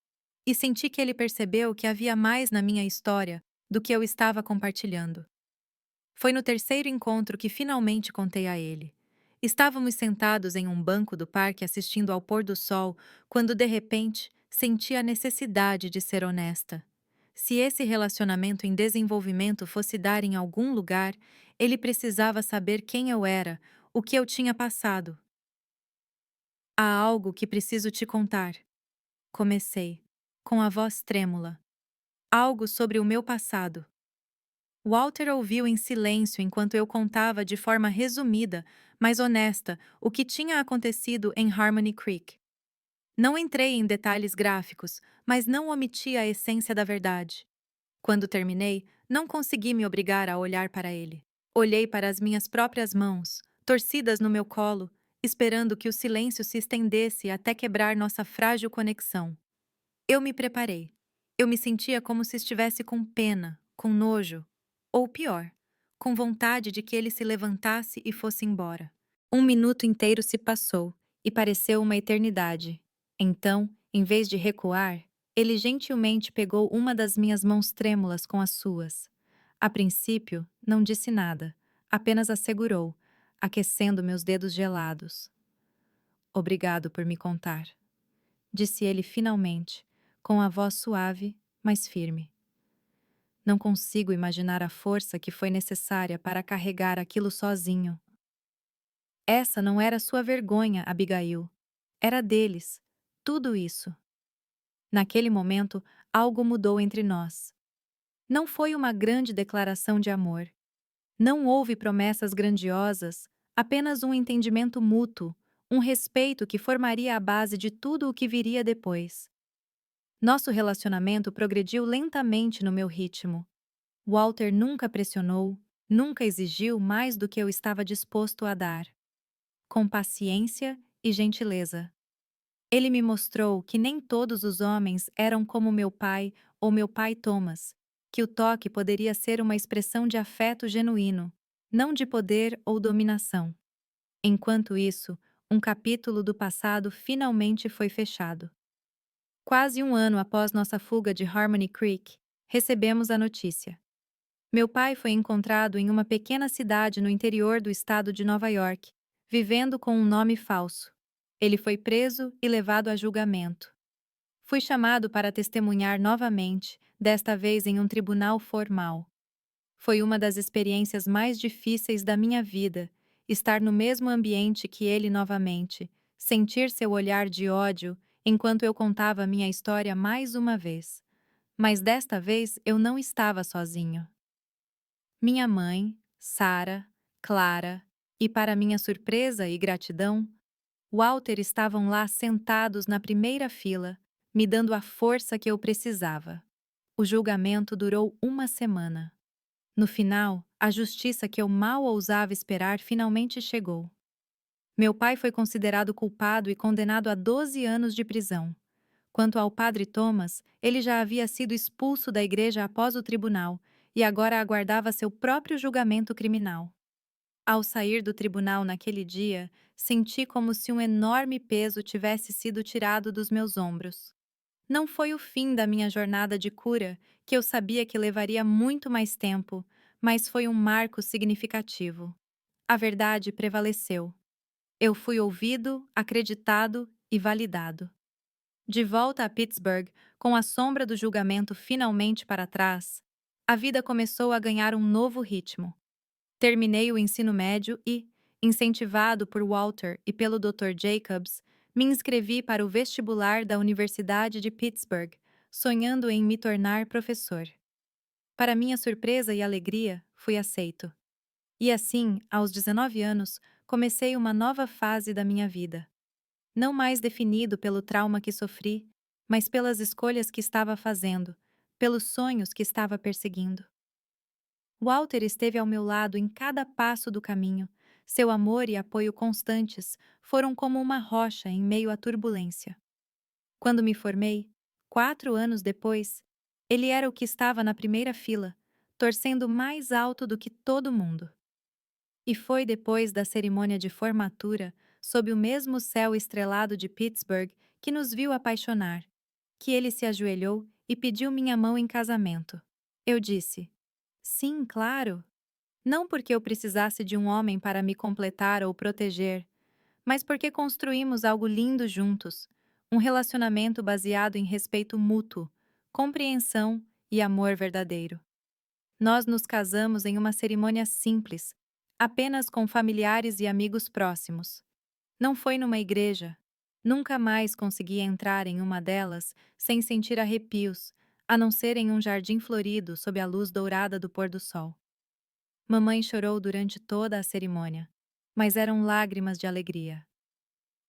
e senti que ele percebeu que havia mais na minha história do que eu estava compartilhando. Foi no terceiro encontro que finalmente contei a ele. Estávamos sentados em um banco do parque assistindo ao pôr do sol, quando de repente senti a necessidade de ser honesta. Se esse relacionamento em desenvolvimento fosse dar em algum lugar, ele precisava saber quem eu era, o que eu tinha passado. Há algo que preciso te contar. Comecei, com a voz trêmula. Algo sobre o meu passado. Walter ouviu em silêncio enquanto eu contava de forma resumida, mas honesta, o que tinha acontecido em Harmony Creek. Não entrei em detalhes gráficos, mas não omiti a essência da verdade. Quando terminei, não consegui me obrigar a olhar para ele. Olhei para as minhas próprias mãos, torcidas no meu colo, esperando que o silêncio se estendesse até quebrar nossa frágil conexão. Eu me preparei. Eu me sentia como se estivesse com pena, com nojo, ou pior, com vontade de que ele se levantasse e fosse embora. Um minuto inteiro se passou e pareceu uma eternidade. Então, em vez de recuar, ele gentilmente pegou uma das minhas mãos trêmulas com as suas. A princípio, não disse nada, apenas a segurou, aquecendo meus dedos gelados. Obrigado por me contar, disse ele finalmente, com a voz suave, mas firme. Não consigo imaginar a força que foi necessária para carregar aquilo sozinho. Essa não era sua vergonha, Abigail. Era deles. Tudo isso. Naquele momento, algo mudou entre nós. Não foi uma grande declaração de amor. Não houve promessas grandiosas, apenas um entendimento mútuo, um respeito que formaria a base de tudo o que viria depois. Nosso relacionamento progrediu lentamente no meu ritmo. Walter nunca pressionou, nunca exigiu mais do que eu estava disposto a dar. Com paciência e gentileza. Ele me mostrou que nem todos os homens eram como meu pai ou meu pai Thomas, que o toque poderia ser uma expressão de afeto genuíno, não de poder ou dominação. Enquanto isso, um capítulo do passado finalmente foi fechado. Quase um ano após nossa fuga de Harmony Creek, recebemos a notícia. Meu pai foi encontrado em uma pequena cidade no interior do estado de Nova York, vivendo com um nome falso. Ele foi preso e levado a julgamento. Fui chamado para testemunhar novamente, desta vez em um tribunal formal. Foi uma das experiências mais difíceis da minha vida, estar no mesmo ambiente que ele novamente, sentir seu olhar de ódio enquanto eu contava minha história mais uma vez. Mas desta vez eu não estava sozinho. Minha mãe, Sarah, Clara e, para minha surpresa e gratidão, Walter estavam lá sentados na primeira fila, me dando a força que eu precisava. O julgamento durou uma semana. No final, a justiça que eu mal ousava esperar finalmente chegou. Meu pai foi considerado culpado e condenado a 12 anos de prisão. Quanto ao padre Thomas, ele já havia sido expulso da igreja após o tribunal e agora aguardava seu próprio julgamento criminal. Ao sair do tribunal naquele dia, senti como se um enorme peso tivesse sido tirado dos meus ombros. Não foi o fim da minha jornada de cura, que eu sabia que levaria muito mais tempo, mas foi um marco significativo. A verdade prevaleceu. Eu fui ouvido, acreditado e validado. De volta a Pittsburgh, com a sombra do julgamento finalmente para trás, a vida começou a ganhar um novo ritmo. Terminei o ensino médio e, incentivado por Walter e pelo Dr. Jacobs, me inscrevi para o vestibular da Universidade de Pittsburgh, sonhando em me tornar professor. Para minha surpresa e alegria, fui aceito. E assim, aos 19 anos, comecei uma nova fase da minha vida. Não mais definido pelo trauma que sofri, mas pelas escolhas que estava fazendo, pelos sonhos que estava perseguindo. Walter esteve ao meu lado em cada passo do caminho. Seu amor e apoio constantes foram como uma rocha em meio à turbulência. Quando me formei, 4 anos depois, ele era o que estava na primeira fila, torcendo mais alto do que todo mundo. E foi depois da cerimônia de formatura, sob o mesmo céu estrelado de Pittsburgh, que nos viu apaixonar, que ele se ajoelhou e pediu minha mão em casamento. Eu disse: sim, claro. Não porque eu precisasse de um homem para me completar ou proteger, mas porque construímos algo lindo juntos, um relacionamento baseado em respeito mútuo, compreensão e amor verdadeiro. Nós nos casamos em uma cerimônia simples, apenas com familiares e amigos próximos. Não foi numa igreja. Nunca mais consegui entrar em uma delas sem sentir arrepios, a não ser em um jardim florido sob a luz dourada do pôr do sol. Mamãe chorou durante toda a cerimônia, mas eram lágrimas de alegria.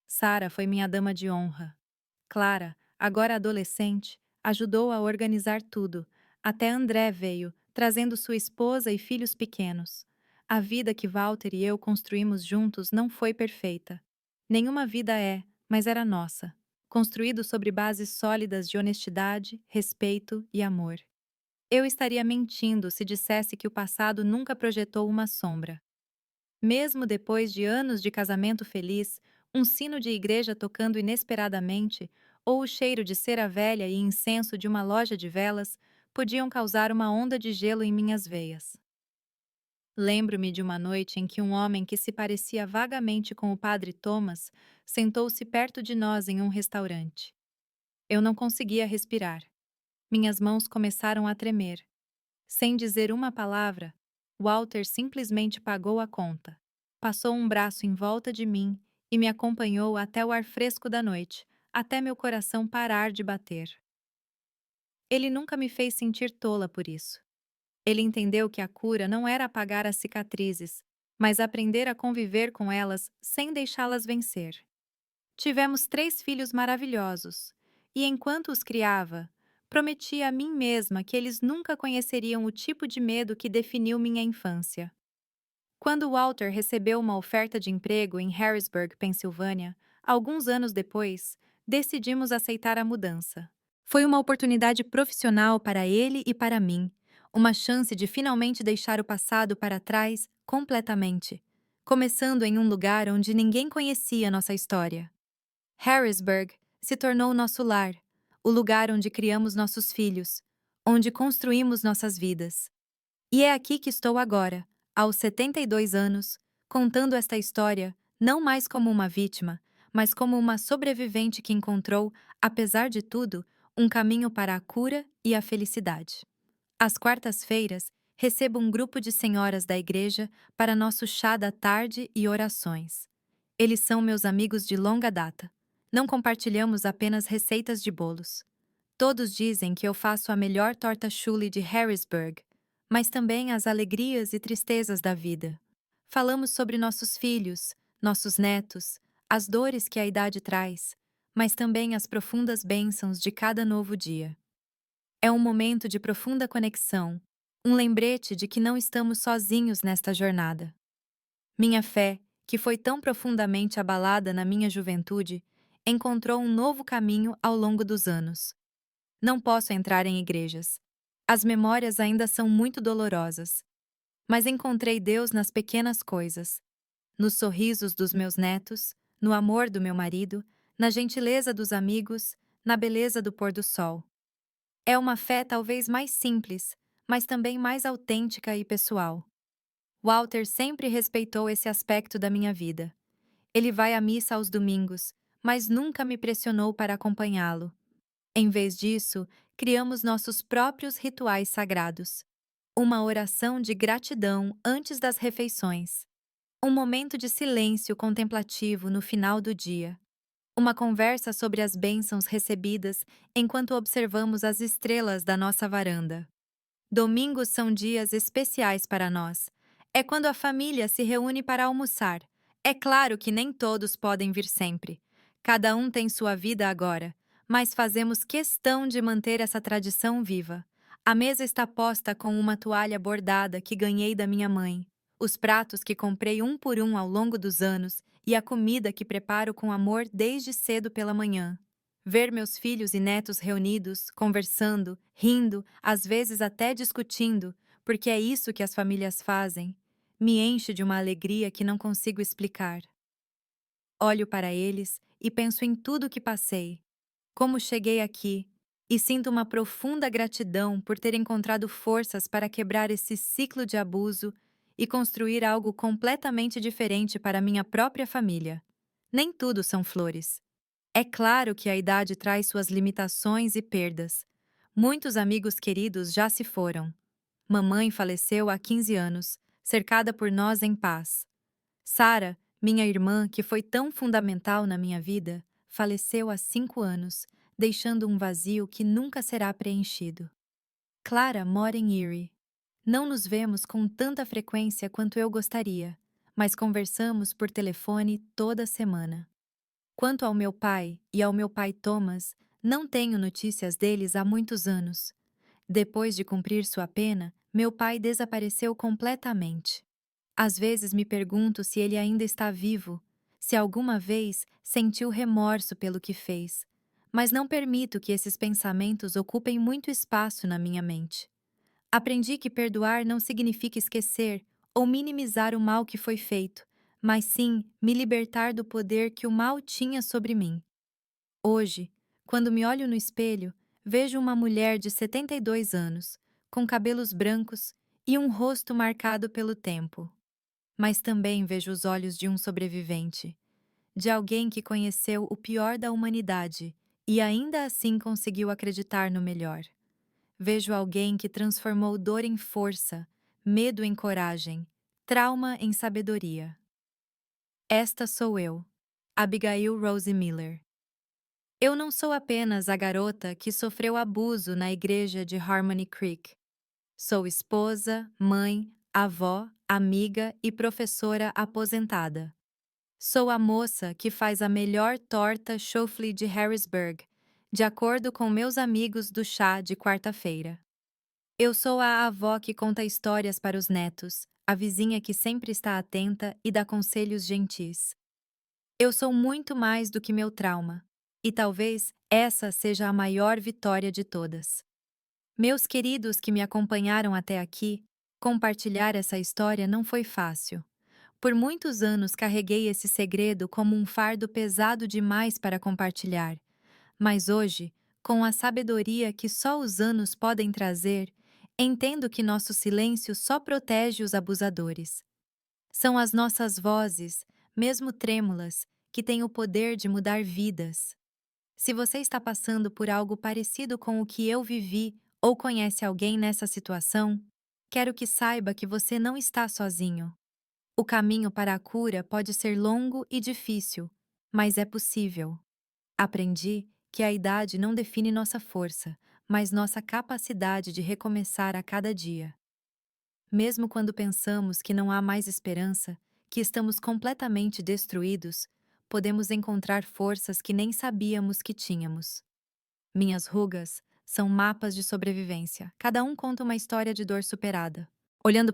Sara foi minha dama de honra. Clara, agora adolescente, ajudou a organizar tudo. Até André veio, trazendo sua esposa e filhos pequenos. A vida que Walter e eu construímos juntos não foi perfeita. Nenhuma vida é, mas era nossa, construído sobre bases sólidas de honestidade, respeito e amor. Eu estaria mentindo se dissesse que o passado nunca projetou uma sombra. Mesmo depois de anos de casamento feliz, um sino de igreja tocando inesperadamente, ou o cheiro de cera velha e incenso de uma loja de velas, podiam causar uma onda de gelo em minhas veias. Lembro-me de uma noite em que um homem que se parecia vagamente com o padre Thomas sentou-se perto de nós em um restaurante. Eu não conseguia respirar. Minhas mãos começaram a tremer. Sem dizer uma palavra, Walter simplesmente pagou a conta. Passou um braço em volta de mim e me acompanhou até o ar fresco da noite, até meu coração parar de bater. Ele nunca me fez sentir tola por isso. Ele entendeu que a cura não era apagar as cicatrizes, mas aprender a conviver com elas sem deixá-las vencer. Tivemos 3 filhos maravilhosos, e enquanto os criava, prometi a mim mesma que eles nunca conheceriam o tipo de medo que definiu minha infância. Quando Walter recebeu uma oferta de emprego em Harrisburg, Pensilvânia, alguns anos depois, decidimos aceitar a mudança. Foi uma oportunidade profissional para ele e para mim, uma chance de finalmente deixar o passado para trás completamente, começando em um lugar onde ninguém conhecia nossa história. Harrisburg se tornou nosso lar, o lugar onde criamos nossos filhos, onde construímos nossas vidas. E é aqui que estou agora, aos 72 anos, contando esta história não mais como uma vítima, mas como uma sobrevivente que encontrou, apesar de tudo, um caminho para a cura e a felicidade. Às quartas-feiras, recebo um grupo de senhoras da igreja para nosso chá da tarde e orações. Eles são meus amigos de longa data. Não compartilhamos apenas receitas de bolos. Todos dizem que eu faço a melhor torta chule de Harrisburg, mas também as alegrias e tristezas da vida. Falamos sobre nossos filhos, nossos netos, as dores que a idade traz, mas também as profundas bênçãos de cada novo dia. É um momento de profunda conexão, um lembrete de que não estamos sozinhos nesta jornada. Minha fé, que foi tão profundamente abalada na minha juventude, encontrou um novo caminho ao longo dos anos. Não posso entrar em igrejas. As memórias ainda são muito dolorosas. Mas encontrei Deus nas pequenas coisas, nos sorrisos dos meus netos, no amor do meu marido, na gentileza dos amigos, na beleza do pôr do sol. É uma fé talvez mais simples, mas também mais autêntica e pessoal. Walter sempre respeitou esse aspecto da minha vida. Ele vai à missa aos domingos, mas nunca me pressionou para acompanhá-lo. Em vez disso, criamos nossos próprios rituais sagrados. Uma oração de gratidão antes das refeições. Um momento de silêncio contemplativo no final do dia. Uma conversa sobre as bênçãos recebidas enquanto observamos as estrelas da nossa varanda. Domingos são dias especiais para nós. É quando a família se reúne para almoçar. É claro que nem todos podem vir sempre. Cada um tem sua vida agora, mas fazemos questão de manter essa tradição viva. A mesa está posta com uma toalha bordada que ganhei da minha mãe, os pratos que comprei um por um ao longo dos anos e a comida que preparo com amor desde cedo pela manhã. Ver meus filhos e netos reunidos, conversando, rindo, às vezes até discutindo, porque é isso que as famílias fazem, me enche de uma alegria que não consigo explicar. Olho para eles e penso em tudo que passei, como cheguei aqui, e sinto uma profunda gratidão por ter encontrado forças para quebrar esse ciclo de abuso e construir algo completamente diferente para minha própria família. Nem tudo são flores. É claro que a idade traz suas limitações e perdas. Muitos amigos queridos já se foram. Mamãe faleceu há 15 anos, cercada por nós em paz. Sara, minha irmã, que foi tão fundamental na minha vida, faleceu há 5 anos, deixando um vazio que nunca será preenchido. Clara mora em Erie. Não nos vemos com tanta frequência quanto eu gostaria, mas conversamos por telefone toda semana. Quanto ao meu pai e ao meu pai Thomas, não tenho notícias deles há muitos anos. Depois de cumprir sua pena, meu pai desapareceu completamente. Às vezes me pergunto se ele ainda está vivo, se alguma vez sentiu remorso pelo que fez, mas não permito que esses pensamentos ocupem muito espaço na minha mente. Aprendi que perdoar não significa esquecer ou minimizar o mal que foi feito, mas sim me libertar do poder que o mal tinha sobre mim. Hoje, quando me olho no espelho, vejo uma mulher de 72 anos, com cabelos brancos e um rosto marcado pelo tempo. Mas também vejo os olhos de um sobrevivente, de alguém que conheceu o pior da humanidade e ainda assim conseguiu acreditar no melhor. Vejo alguém que transformou dor em força, medo em coragem, trauma em sabedoria. Esta sou eu, Abigail Rose Miller. Eu não sou apenas a garota que sofreu abuso na igreja de Harmony Creek. Sou esposa, mãe, avó, amiga e professora aposentada. Sou a moça que faz a melhor torta choufle de Harrisburg, de acordo com meus amigos do chá de quarta-feira. Eu sou a avó que conta histórias para os netos, a vizinha que sempre está atenta e dá conselhos gentis. Eu sou muito mais do que meu trauma, e talvez essa seja a maior vitória de todas. Meus queridos que me acompanharam até aqui, compartilhar essa história não foi fácil. Por muitos anos carreguei esse segredo como um fardo pesado demais para compartilhar, mas hoje, com a sabedoria que só os anos podem trazer, entendo que nosso silêncio só protege os abusadores. São as nossas vozes, mesmo trêmulas, que têm o poder de mudar vidas. Se você está passando por algo parecido com o que eu vivi ou conhece alguém nessa situação, quero que saiba que você não está sozinho. O caminho para a cura pode ser longo e difícil, mas é possível. Aprendi que a idade não define nossa força, mas nossa capacidade de recomeçar a cada dia. Mesmo quando pensamos que não há mais esperança, que estamos completamente destruídos, podemos encontrar forças que nem sabíamos que tínhamos. Minhas rugas são mapas de sobrevivência. Cada um conta uma história de dor superada. Olhando